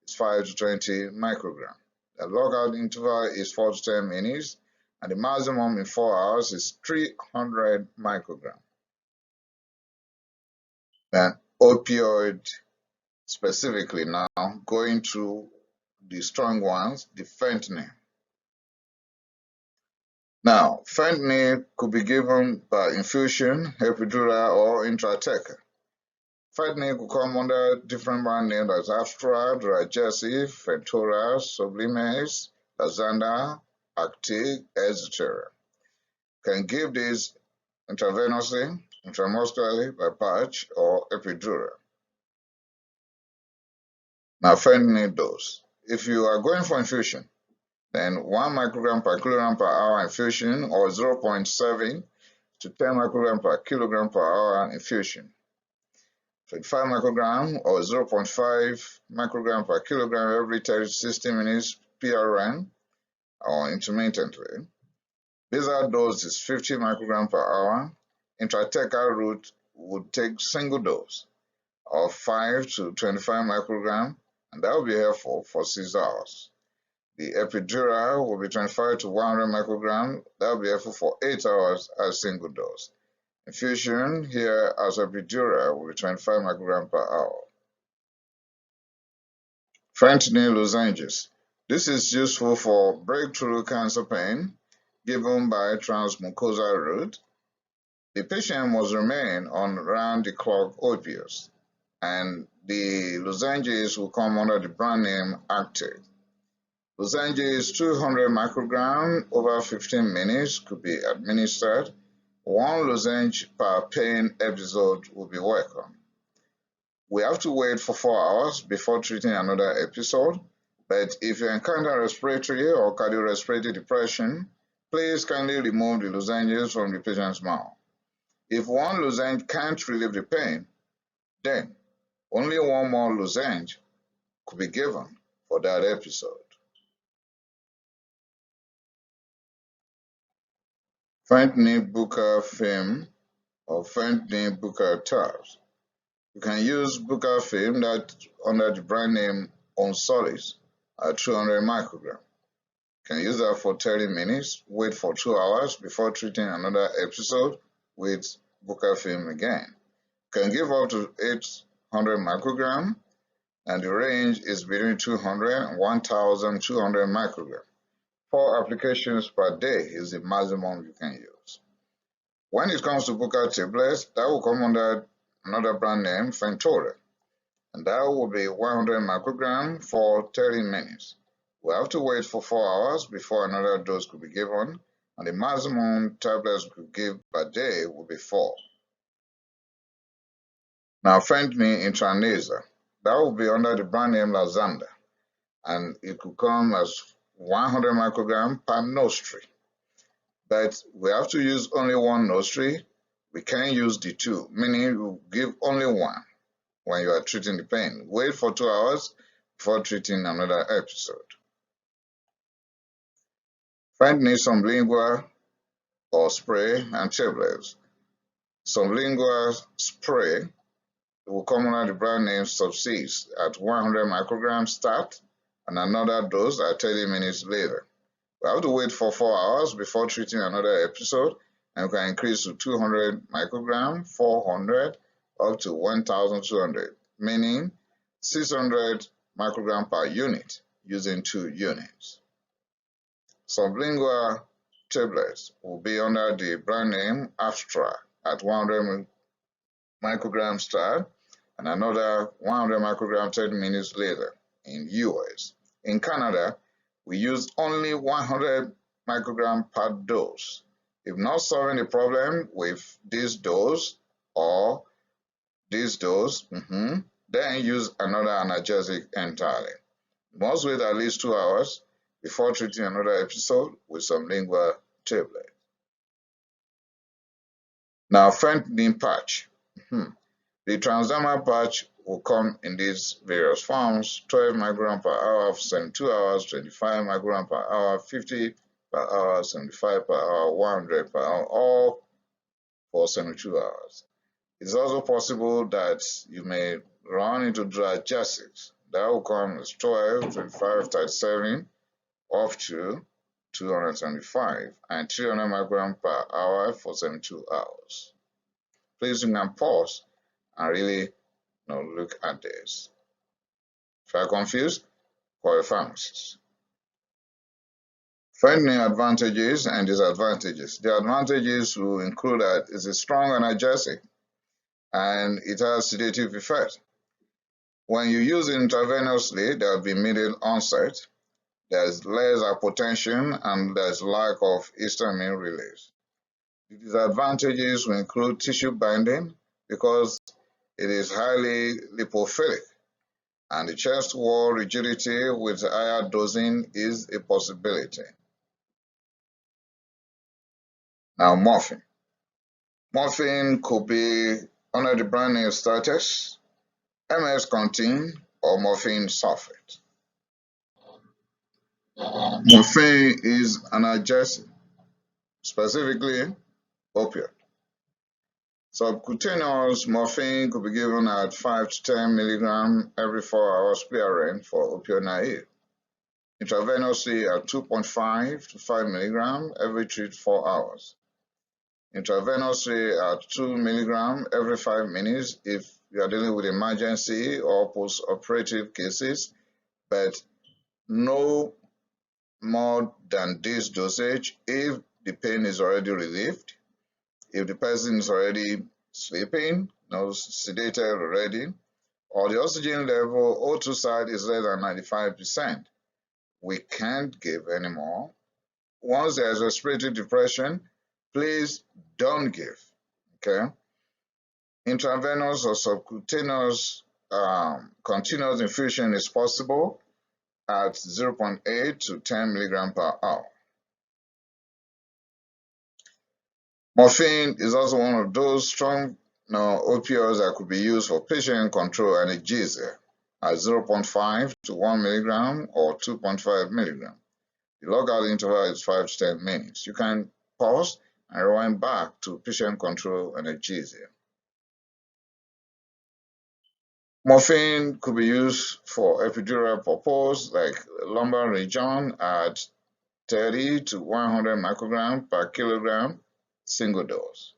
is 5 to 20 microgram. The lockout interval is 4 to 10 minutes, and the maximum in 4 hours is 300 microgram. Then opioid specifically now, going to the strong ones, the fentanyl. Now, fentanyl could be given by infusion, epidural, or intrathecal. Fentanyl could come under different brand names as Astra, Dragesic, Fentora, Sublimes, Lazanda, Actic, etc. Can give this intravenously, intramuscularly, by patch, or epidural. Now, fentanyl dose. If you are going for infusion, then 1 microgram per kilogram per hour infusion, or 0.7 to 10 microgram per kilogram per hour infusion. 25 microgram or 0.5 microgram per kilogram every 30 to 60 minutes PRN or intermittently. Basal dose is 50 microgram per hour. Intrathecal route would take single dose of 5 to 25 microgram, and that will be helpful for 6 hours. The epidural will be 25 to 100 microgram. That will be helpful for 8 hours as single dose. Infusion here as epidural will be 25 microgram per hour. Fentanyl lozenges. This is useful for breakthrough cancer pain given by transmucosal route. The patient must remain on round-the-clock opioids, and the lozenges will come under the brand name Active. Lozenges 200 microgram over 15 minutes could be administered. One lozenge per pain episode will be welcome. We have to wait for 4 hours before treating another episode, but if you encounter respiratory or cardiorespiratory depression, please kindly remove the lozenges from the patient's mouth. If one lozenge can't relieve the pain, then only one more lozenge could be given for that episode. Fentanyl buccal film or fentanyl buccal tabs. You can use buccal film that under the brand name Onsolis at 200 microgram. You can use that for 30 minutes, wait for 2 hours before treating another episode with buccal film again. You can give up to 800 microgram, and the range is between 200 and 1,200 microgram. 4 applications per day is the maximum you can use. When it comes to buccal tablets, that will come under another brand name, Fentanyl, and that will be 100 microgram for 30 minutes. We have to wait for 4 hours before another dose could be given, and the maximum tablets we could give per day will be 4. Now, fentanyl intranasal, that will be under the brand name Lazanda, and it could come as 100 microgram per nostril. But we have to use only one nostril. We can't use the two, meaning you give only one when you are treating the pain. Wait for 2 hours before treating another episode. Fentanyl sublingual or spray and tablets. Sublingual spray will come under the brand name Subsys at 100 micrograms start and another dose at 30 minutes later. We have to wait for 4 hours before treating another episode, and we can increase to 200 microgram, 400, up to 1,200, meaning 600 microgram per unit using 2 units. Sublingual tablets will be under the brand name Astra at 100 microgram start and another 100 microgram 30 minutes later in US. In Canada, we use only 100 microgram per dose. If not solving the problem with this dose or this dose, then use another analgesic entirely. You must wait at least 2 hours before treating another episode with sublingual tablet. Now, fentanyl patch. The transdermal patch will come in these various forms: 12 microgram per hour for 72 hours, 25 microgram per hour, 50 per hour, 75 per hour, 100 per hour, all for 72 hours. It's also possible that you may run into diagesics. That will come as 12, 25, 37, up to 275 and 300 microgram per hour for 72 hours. Please you can pause and really look at this. If you are confused, call a pharmacist. Fentanyl advantages and disadvantages. The advantages will include that it's a strong analgesic and it has sedative effect. When you use it intravenously, there will be immediate onset. There's less hypotension and there's lack of histamine release. The disadvantages will include tissue binding because it is highly lipophilic, and the chest wall rigidity with higher dosing is a possibility. Now, morphine. Morphine could be under the brand name Status, MS-Contin, or morphine sulfate. Morphine is analgesic, specifically opioid. Subcutaneous morphine could be given at 5 to 10 milligrams every 4 hours PRN for opioid naive. Intravenously at 2.5 to 5 milligrams every 3 to 4 hours. Intravenously at 2 milligrams every 5 minutes if you are dealing with emergency or post-operative cases, but no more than this dosage if the pain is already relieved, if the person is already sleeping, sedated already, or the oxygen level O2 side is less than 95%, we can't give anymore. Once there's respiratory depression, please don't give. Okay? Intravenous or subcutaneous continuous infusion is possible at 0.8 to 10 milligram per hour. Morphine is also one of those strong opioids that could be used for patient control analgesia at 0.5 to 1 milligram or 2.5 milligram. The logout interval is 5 to 10 minutes. You can pause and rewind back to patient control analgesia. Morphine could be used for epidural purpose like lumbar region at 30 to 100 microgram per kilogram single dose.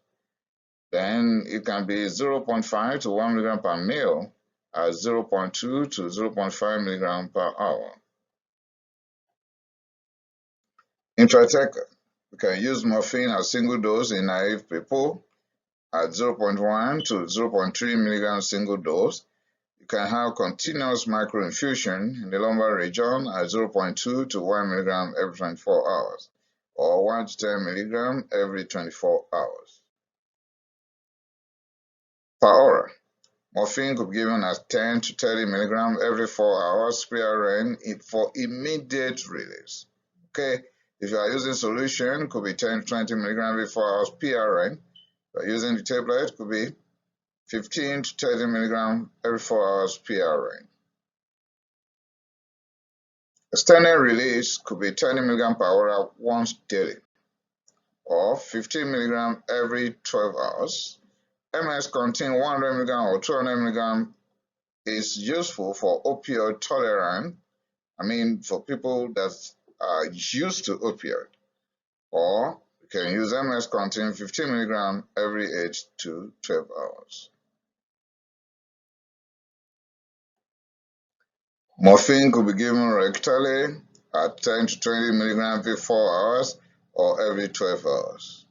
Then it can be 0.5 to 1 milligram per ml at 0.2 to 0.5 milligram per hour. Intrathecal. We can use morphine as single dose in naive people at 0.1 to 0.3 milligram single dose. You can have continuous microinfusion in the lumbar region at 0.2 to 1 milligram every 24 hours or 1 to 10 milligram every 24 hours. Per hour, morphine could be given as 10 to 30 milligram every 4 hours PRN for immediate release. Okay, if you are using solution, it could be 10 to 20 milligram every 4 hours PRN. If you are using the tablet, it could be 15 to 30 milligram every 4 hours PRN. Extended release could be 20 milligram per hour once daily or 15 milligram every 12 hours. MS contain 100 milligram or 200 milligram is useful for opioid tolerant, for people that are used to opioid. Or you can use MS contain 15 milligram every 8 to 12 hours. Morphine could be given rectally at 10 to 20 milligrams every 4 hours or every 12 hours.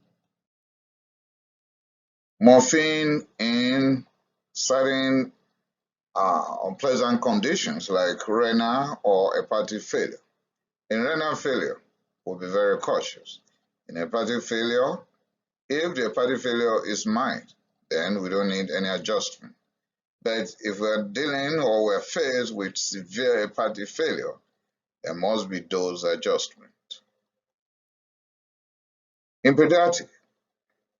Morphine in certain unpleasant conditions like renal or hepatic failure. In renal failure, we'll be very cautious. In hepatic failure, if the hepatic failure is mild, then we don't need any adjustment. But if we're dealing or we're faced with severe hepatic failure, there must be dose adjustment. In pediatric,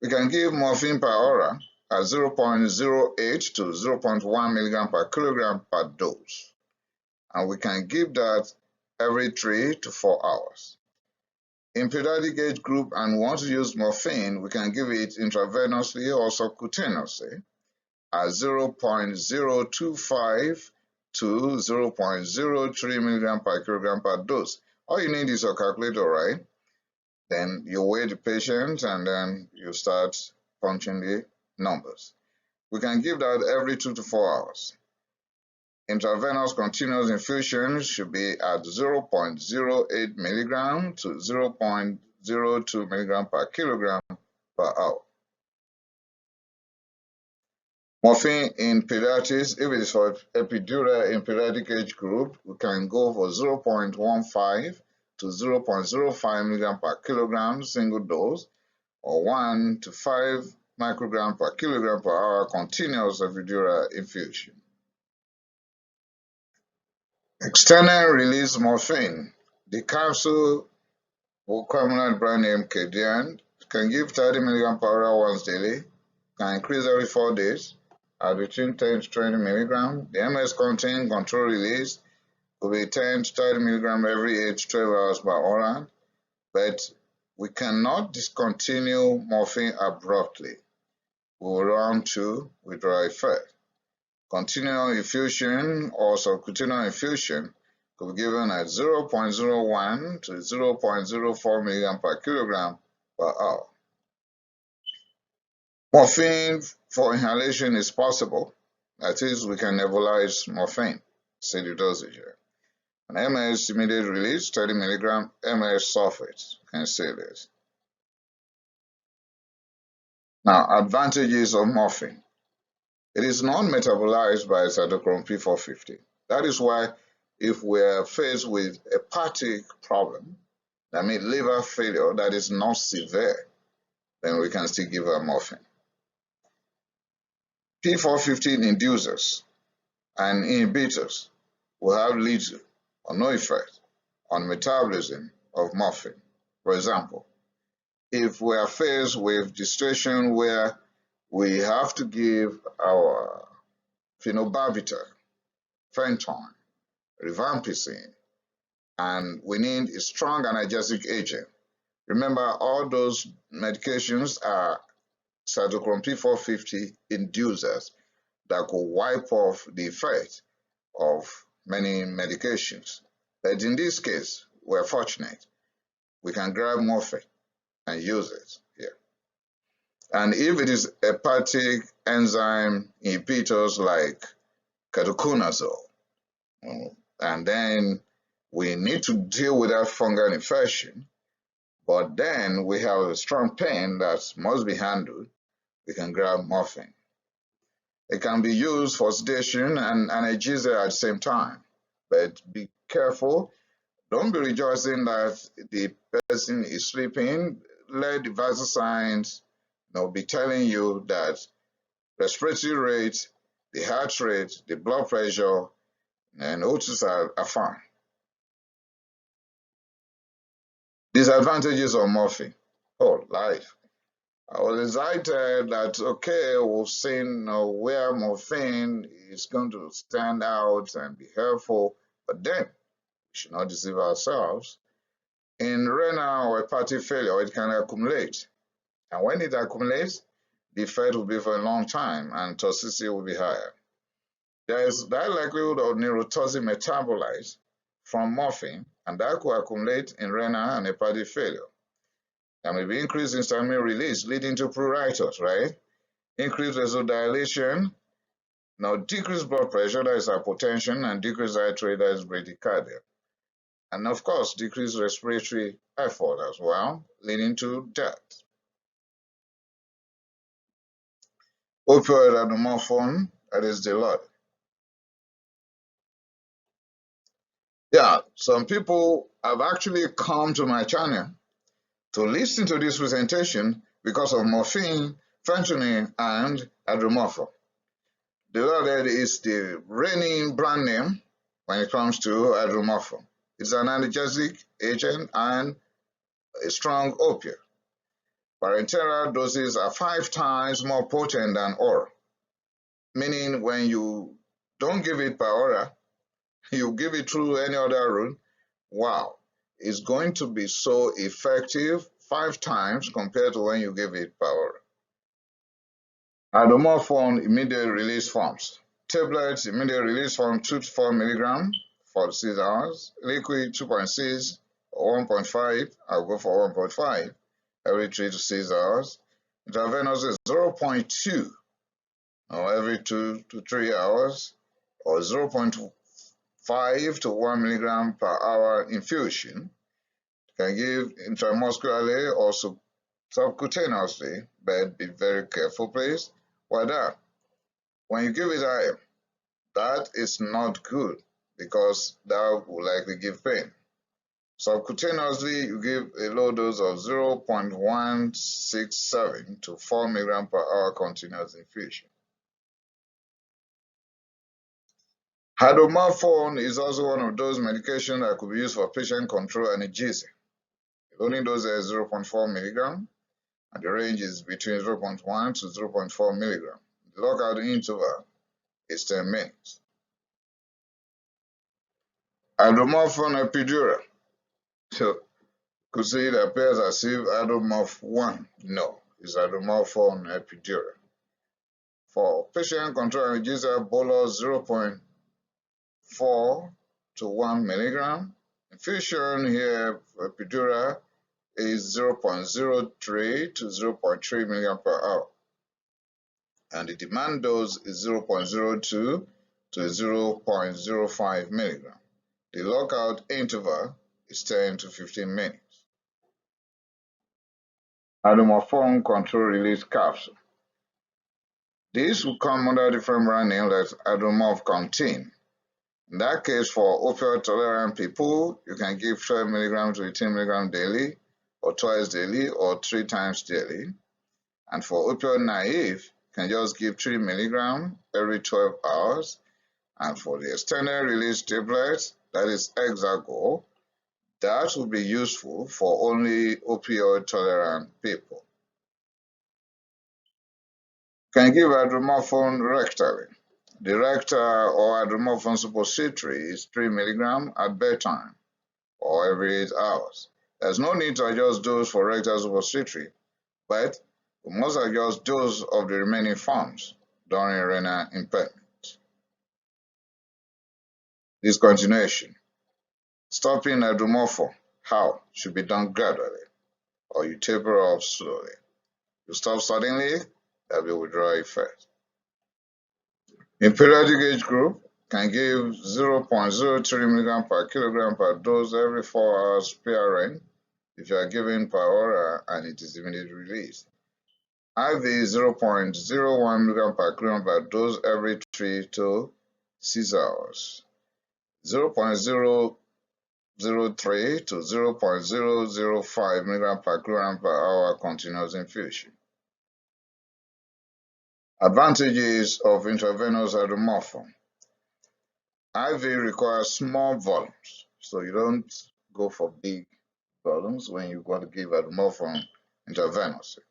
we can give morphine per hour at 0.08 to 0.1 milligram per kilogram per dose. And we can give that every 3 to 4 hours. In pediatric age group and want to use morphine, we can give it intravenously or subcutaneously at 0.025 to 0.03 milligram per kilogram per dose. All you need is your calculator, right? Then you weigh the patient and then you start punching the numbers. We can give that every 2 to 4 hours. Intravenous continuous infusion should be at 0.08 milligram to 0.02 milligram per kilogram per hour. Morphine in pediatrics, if it is for epidural in pediatric age group, we can go for 0.15 to 0.05 milligram per kilogram single dose or 1 to 5 microgram per kilogram per hour continuous epidural infusion. External release morphine. The capsule, commonly brand name Codeine, can give 30 milligram per hour once daily, can increase every 4 days at between 10 to 20 milligram. The MS contain control release will be 10 to 30 milligram every 8 to 12 hours per hour, but we cannot discontinue morphine abruptly. We will run to withdrawal effect. Continual infusion or subcutaneous infusion could be given at 0.01 to 0.04 milligram per kilogram per hour. Morphine for inhalation is possible. That is, we can nebulize morphine. See the dosage here. An MS immediate release, 30 milligram MS sulfate. You can see this. Now, advantages of morphine. It is non-metabolized by cytochrome P450. That is why if we're faced with a hepatic problem, that means liver failure that is not severe, then we can still give her morphine. P450 inducers and inhibitors will have little or no effect on metabolism of morphine. For example, if we are faced with the situation where we have to give our phenobarbital, Fentanyl, rifampicin, and we need a strong analgesic agent. Remember, all those medications are cytochrome P450 inducers that could wipe off the effect of many medications. But in this case, we're fortunate. We can grab morphine and use it here. And if it is hepatic enzyme inhibitors like ketoconazole, and then we need to deal with that fungal infection, but then we have a strong pain that must be handled, we can grab morphine. It can be used for sedation and analgesia at the same time, but be careful. Don't be rejoicing that the person is sleeping. Let the vital signs be telling you that respiratory rate, the heart rate, the blood pressure, and O2s are fine. Disadvantages of morphine. Oh, life. I was excited that, okay, we've seen where morphine is going to stand out and be helpful, but then we should not deceive ourselves. In renal or hepatic failure, it can accumulate. And when it accumulates, the effect will be for a long time and toxicity will be higher. There is that likelihood of neurotoxic metabolites from morphine, and that could accumulate in renal and hepatic failure. There may be increased histamine release leading to pruritus, right? Increased vasodilation, decreased blood pressure, that is hypotension, and decreased heart rate, that is bradycardia. And of course, decreased respiratory effort as well, leading to death. Opioid hydromorphone, that is the lot. Yeah, some people have actually come to my channel to listen to this presentation because of morphine, fentanyl, and hydromorphone. The Dilaudid is the reigning brand name when it comes to hydromorphone. It's an analgesic agent and a strong opiate. Parenteral doses are 5 times more potent than oral, meaning when you don't give it per oral, you give it through any other route, wow, it's going to be so effective 5 times compared to when you give it per oral. Hydromorphone immediate release forms. Tablets immediate release form 2 to 4 milligrams for 6 hours. Liquid 2.6 or 1.5. I'll go for 1.5 every 3 to 6 hours. Intravenous is 0.2 every 2 to 3 hours or 0.5 to 1 milligram per hour infusion. You can give intramuscularly or subcutaneously, but be very careful, please. Why that? When you give it IM, that is not good because that will likely give pain. Subcutaneously, you give a low dose of 0.167 to 4 milligrams per hour continuous infusion. Hydromorphone is also one of those medications that could be used for patient control analgesia. The loading dose is 0.4 milligram, and the range is between 0.1 to 0.4 milligram. The lockout interval is 10 minutes. Hydromorphone epidural. So, could say it appears as if hydromorphone. No, it's hydromorphone epidural. For patient control analgesia, bolus 0.4 to 1 milligram. Infusion here for epidural is 0.03 to 0.3 milligram per hour. And the demand dose is 0.02 to 0.05 milligram. The lockout interval is 10 to 15 minutes. Hydromorphone control release capsule.
This will come under different brand name like Hydromorphone. In that case, for opioid tolerant people, you can give 12 milligrams to 18 milligrams daily, or twice daily, or 3 times daily. And for opioid naive, you can just give 3 milligrams every 12 hours. And for the extended release tablets, that is Hexago, that will be useful for only opioid tolerant people. You can give hydromorphone rectally. The rectal or hydromorphone suppository is 3 milligrams at bedtime or every 8 hours. There's no need to adjust dose for rectal suppository, but we must adjust dose of the remaining forms during renal impairment. Discontinuation. Stopping hydromorphone, how? Should be done gradually, or you taper off slowly. You stop suddenly, there will be withdrawal effect. In pediatric age group, can give 0.03 milligram per kilogram per dose every 4 hours PRN if you are given per oral and it is immediately released. IV 0.01 milligram per kilogram per dose every 3 to 6 hours. 0.003 to 0.005 milligram per kilogram per hour continuous infusion. Advantages of intravenous hydromorphone. IV requires small volumes, so you don't go for big volumes when you want to give hydromorphone intravenously.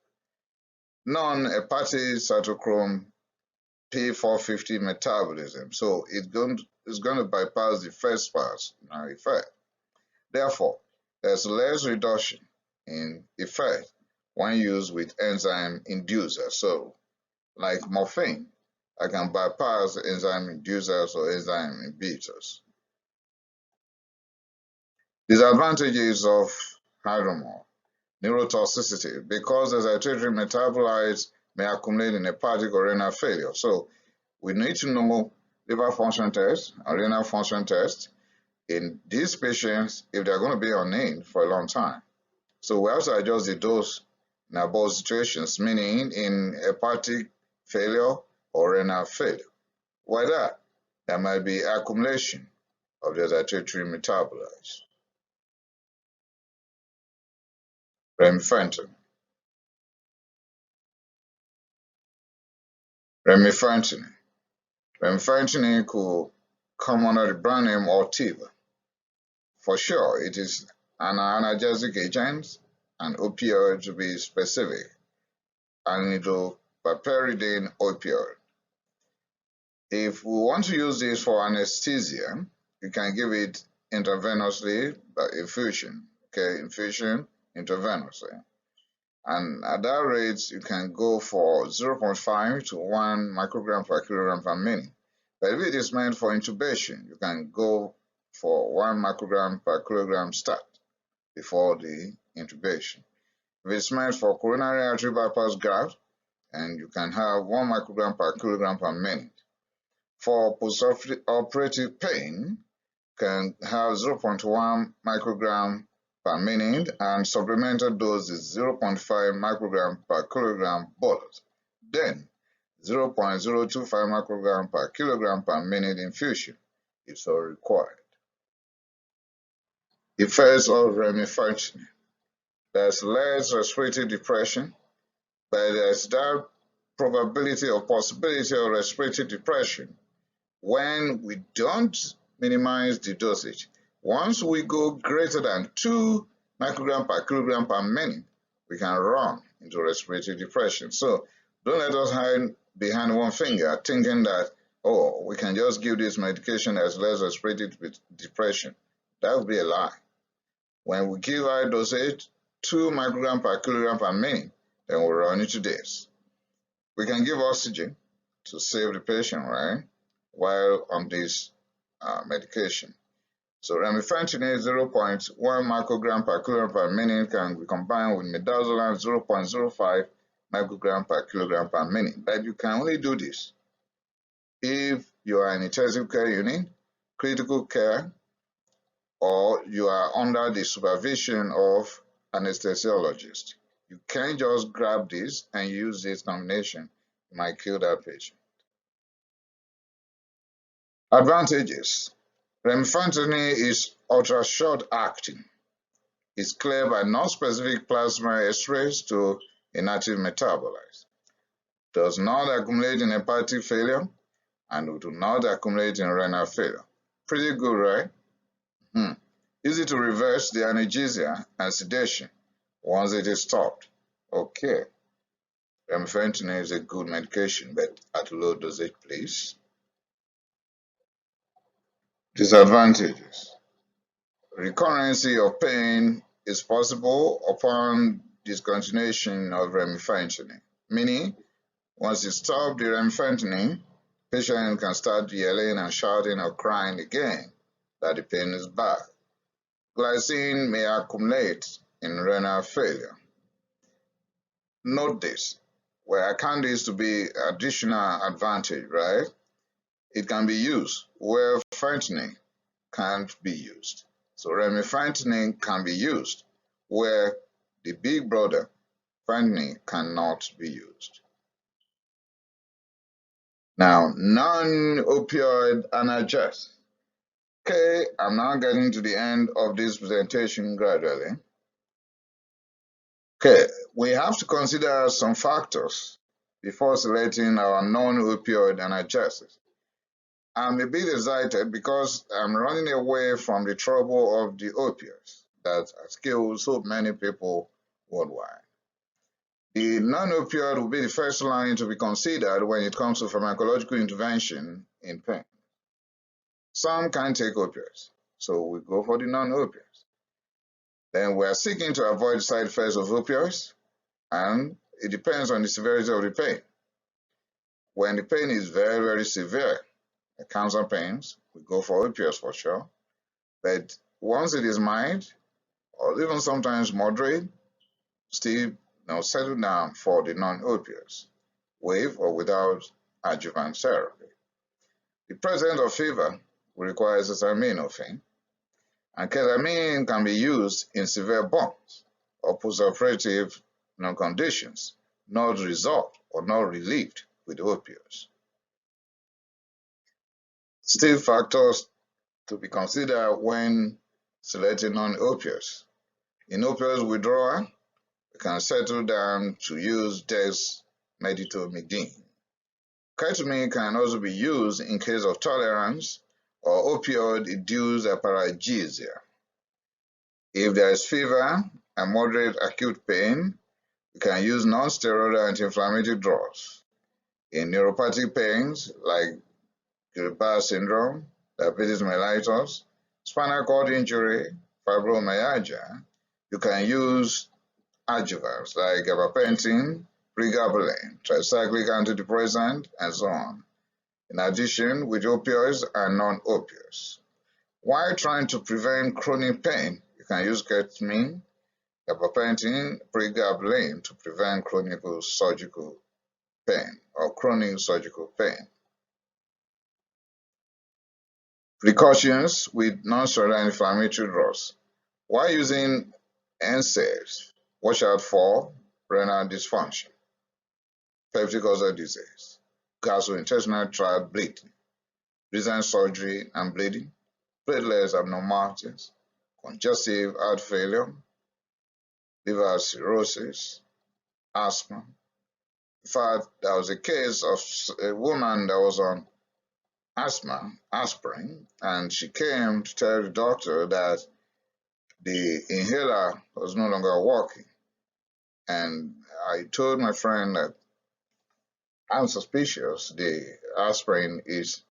Non-hepatic cytochrome P450 metabolism, so it's going to bypass the first pass effect. Therefore, there's less reduction in effect when used with enzyme inducers. So, like morphine, I can bypass enzyme inducers or enzyme inhibitors. Disadvantages of hydromorphone. Neurotoxicity, because the citratory metabolites may accumulate in hepatic or renal failure. So we need to know liver function test and renal function test in these patients if they're going to be on aid for a long time. So we have to adjust the dose in both situations, meaning in hepatic failure or renal failure. Why that? There might be accumulation of the citratory metabolites. Remifentanil. Remifentanil could come under the brand name Ortiva. For sure, it is an analgesic agent and opioid to be specific, amidopiperidine opioid. If we want to use this for anesthesia, you can give it intravenously by infusion. Okay, infusion intravenously. And at that rate, you can go for 0.5 to 1 microgram per kilogram per minute. But if it is meant for intubation, you can go for 1 microgram per kilogram start before the intubation. If it's meant for coronary artery bypass graft, and you can have 1 microgram per kilogram per minute. For post-operative pain, you can have 0.1 microgram per minute, and supplemental dose is 0.5 microgram per kilogram bolus. Then 0.025 microgram per kilogram per minute infusion if so required. Effects of remifentanil. There's less respiratory depression, but there's that probability or possibility of respiratory depression when we don't minimize the dosage. Once we go greater than 2 microgram per kilogram per minute, we can run into respiratory depression. So don't let us hide behind one finger thinking that, oh, we can just give this medication as less respiratory depression. That would be a lie. When we give high dosage, 2 microgram per kilogram per minute, then we'll run into this. We can give oxygen to save the patient, right, while on this medication. So remifentanil 0.1 microgram per kilogram per minute can be combined with midazolam 0.05 microgram per kilogram per minute. But you can only do this if you are in intensive care unit, critical care, or you are under the supervision of anesthesiologist. You can't just grab this and use this combination
You might kill that patient. Advantages. Remifentanil is ultra short acting. It's cleared by non-specific plasma X-rays to inactive metabolites. Does not accumulate in hepatic failure and do not accumulate in renal failure. Pretty good, right? Easy to reverse the analgesia and sedation once it is stopped. Okay, remifentanil is a good medication, but at low dosage, please. Disadvantages. Recurrency of pain is possible upon discontinuation of remifentanil, meaning once you stop the remifentanil, patient can start yelling and shouting or crying again that the pain is back. Glycine may accumulate in renal failure. Note this, where I count this to be additional advantage, right? It can be used where fentanyl can't be used. So remifentanil can be used where the big brother fentanyl cannot be used. Now, non-opioid analgesics. Okay, I'm now getting to the end of this presentation gradually. Okay, we have to consider some factors before selecting our non-opioid analgesics. I'm a bit excited because I'm running away from the trouble of the opioids that has killed so many people worldwide. The non-opioid will be the first line to be considered when it comes to pharmacological intervention in pain. Some can't take opioids, so we go for the non-opioids. Then we are seeking to avoid side effects of opioids, and it depends on the severity of the pain. When the pain is very, very severe, like cancer pains, we go for opioids for sure. But once it is mild, or even sometimes moderate, still settle down for the non-opioids, with or without adjuvant therapy. The presence of fever will require acetaminophen, and ketamine can be used in severe burns or postoperative conditions, not resolved or not relieved with opioids. Still factors to be considered when selecting non-opioids. In opioid withdrawal, we can settle down to use dexmedetomidine. Ketamine can also be used in case of tolerance or opioid-induced hyperalgesia. If there is fever and moderate acute pain, we can use non-steroidal anti-inflammatory drugs. In neuropathic pains like Guillain-Barré syndrome, diabetes mellitus, spinal cord injury, fibromyalgia, you can use adjuvants like gabapentin, pregabalin, tricyclic antidepressant, and so on. In addition, with opioids and non-opioids. While trying to prevent chronic pain, you can use ketamine, gabapentin, pregabalin to prevent chronic surgical pain or chronic surgical pain. Precautions with non-steroidal inflammatory drugs. While using NSAIDs, watch out for renal dysfunction, peptic ulcer disease, gastrointestinal tract bleeding, recent surgery and bleeding, platelets abnormalities, congestive heart failure, liver cirrhosis, asthma. In fact, there was a case of a woman that was on aspirin, and she came to tell the doctor that the inhaler was no longer working. And I told my friend that I'm suspicious the aspirin is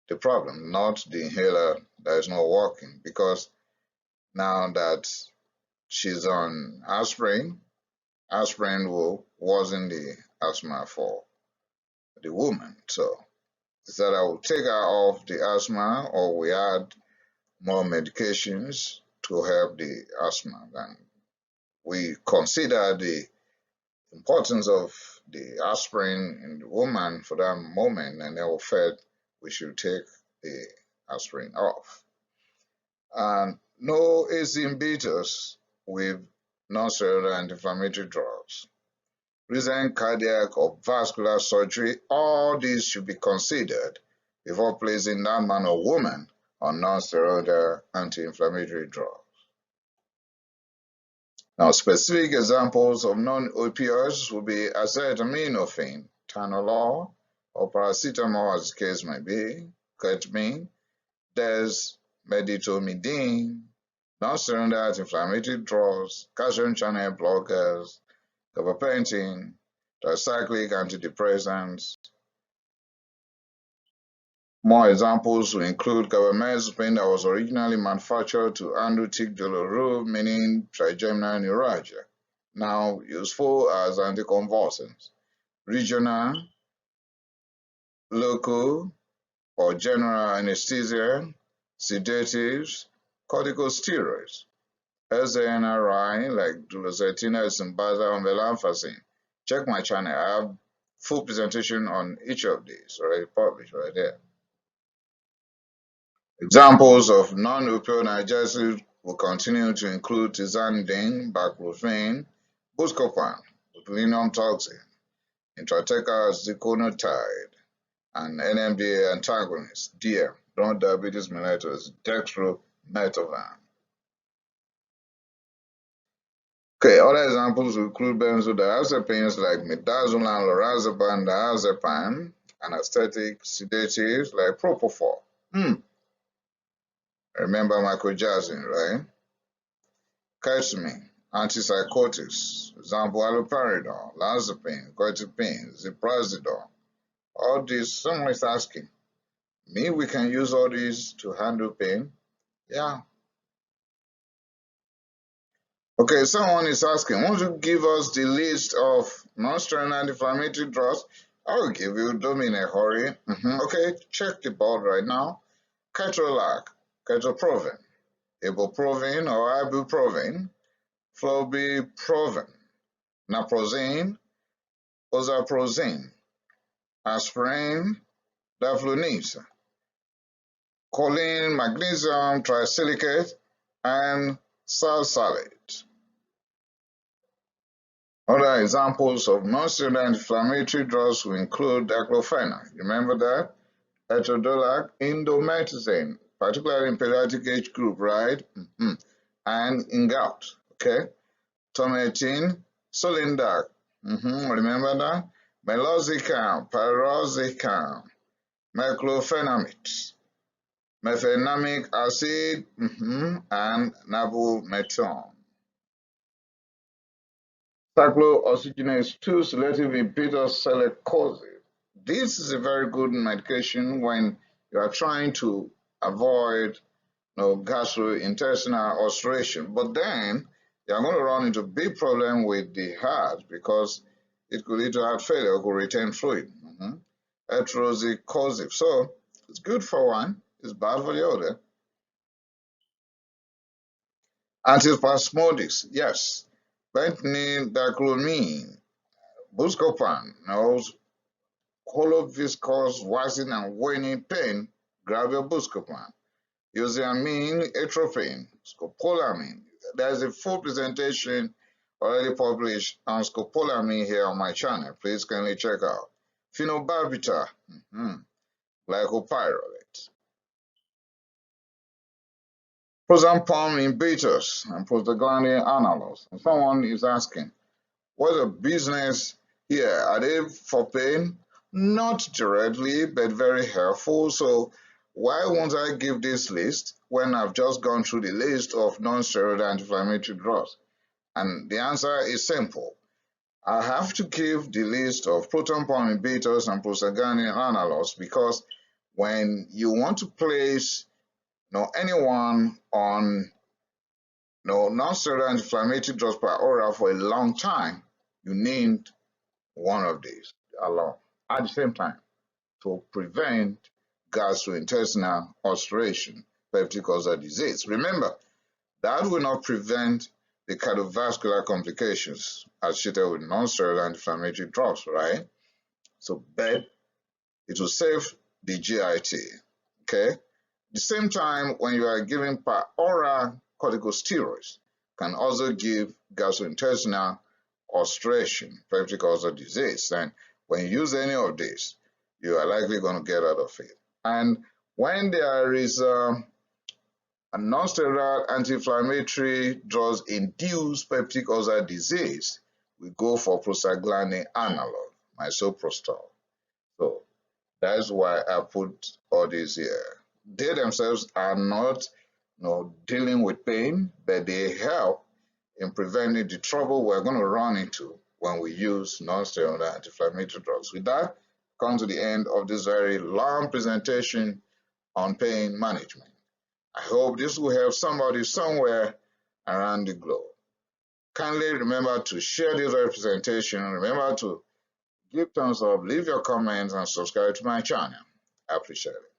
the problem, not the inhaler that is not working, because now that she's on aspirin will worsen the asthma for the woman. So is that I will take her off the asthma, or we add more medications to help the asthma. And we consider the importance of the aspirin in the woman for that moment, and then we felt we should take the aspirin off. And no ACE inhibitors with non-steroidal anti-inflammatory drugs. recent cardiac or vascular surgery, all these should be considered before placing that man or woman on non-steroidal anti-inflammatory drugs. Now, specific examples of non-opioids will be acetaminophen, Tylenol, or paracetamol as the case may be, ketamine, desmedetomidine, non-steroidal anti-inflammatory drugs, calcium channel blockers, gabapentin, tricyclic antidepressants. More examples will include carbamazepine that was originally manufactured to handle tic douloureux, meaning trigeminal neuralgia, now useful as anticonvulsants, regional, local, or general anesthesia, sedatives, corticosteroids, SNRI like duloxetina, simvastatin, and venlafaxine. Check my channel. I have full presentation on each of these already published right there. Examples of non-opioid analgesics will continue to include tizanidine, baclofen, buscopan, botulinum toxin, intrathecal ziconotide, and NMDA antagonist, DR, non-diabetes mellitus, dextromethorphan. Okay, other examples will include benzodiazepines like midazolam, lorazepam, diazepam, anesthetic sedatives like propofol. Remember Michael Jackson, right? Ketamine, antipsychotics, example allopurinol, olanzapine, quetiapine, ziprasidone. All these, someone is asking, me, we can use all these to handle pain? Yeah. Okay, someone is asking, won't you give us the list of non-steroidal anti-inflammatory drugs? I will give you, don't be in a hurry. Okay, check the board right now. Ketorolac, ketoprofen, ibuprofen or ibuprofen, flurbiprofen, naproxen, ozaproxen, aspirin, daflunis, choline, magnesium trisilicate, and salicylate. Other examples of non-steroidal anti-inflammatory drugs will include diclofenac. Remember that? Etrodolac, indomethacin, particularly in pediatric age group, right? And in gout, okay? Tometin, Solindac, remember that? Meloxicam, Pyroxicam, meclofenamide, mefenamic acid, and nabumetone. Cyclooxygenase 2 selective inhibitor celecoxib. This is a very good medication when you are trying to avoid gastrointestinal ulceration, but then you're going to run into a big problem with the heart because it could lead to heart failure or could retain fluid. Heterozygosis. So it's good for one, it's bad for the other. Antispasmodics, yes. Fentanyl, diclomine, buscopan, holoviscous waxing and waning pain, grab your buscopan. Oxyamine, atropine, scopolamine. There's a full presentation already published on scopolamine here on my channel. Please kindly check out. Phenobarbital, glycopyrrolate. Proton pump inhibitors and prostaglandin analogs. And someone is asking, what's the business here? Are they for pain? Not directly, but very helpful. So why won't I give this list when I've just gone through the list of non-steroidal anti-inflammatory drugs? And the answer is simple. I have to give the list of proton pump inhibitors and prostaglandin analogs because when you want to place anyone on non-steroidal anti-inflammatory drugs per oral for a long time, you need one of these alone at the same time to prevent gastrointestinal ulceration, peptic ulcer disease. Remember, that will not prevent the cardiovascular complications associated with non-steroidal anti-inflammatory drugs, right? So, but it will save the GIT, okay? At the same time, when you are giving per oral corticosteroids, can also give gastrointestinal ulceration, peptic ulcer disease. And when you use any of these, you are likely going to get out of it. And when there is a non-steroidal anti-inflammatory drugs induce peptic ulcer disease, we go for prostaglandin analog, misoprostol. So that's why I put all these here. They themselves are not dealing with pain, but they help in preventing the trouble we're going to run into when we use non-steroidal anti-inflammatory drugs. With that, come to the end of this very long presentation on pain management. I hope this will help somebody somewhere around the globe. Kindly remember to share this presentation. Remember to give thumbs up, leave your comments, and subscribe to my channel. I appreciate it.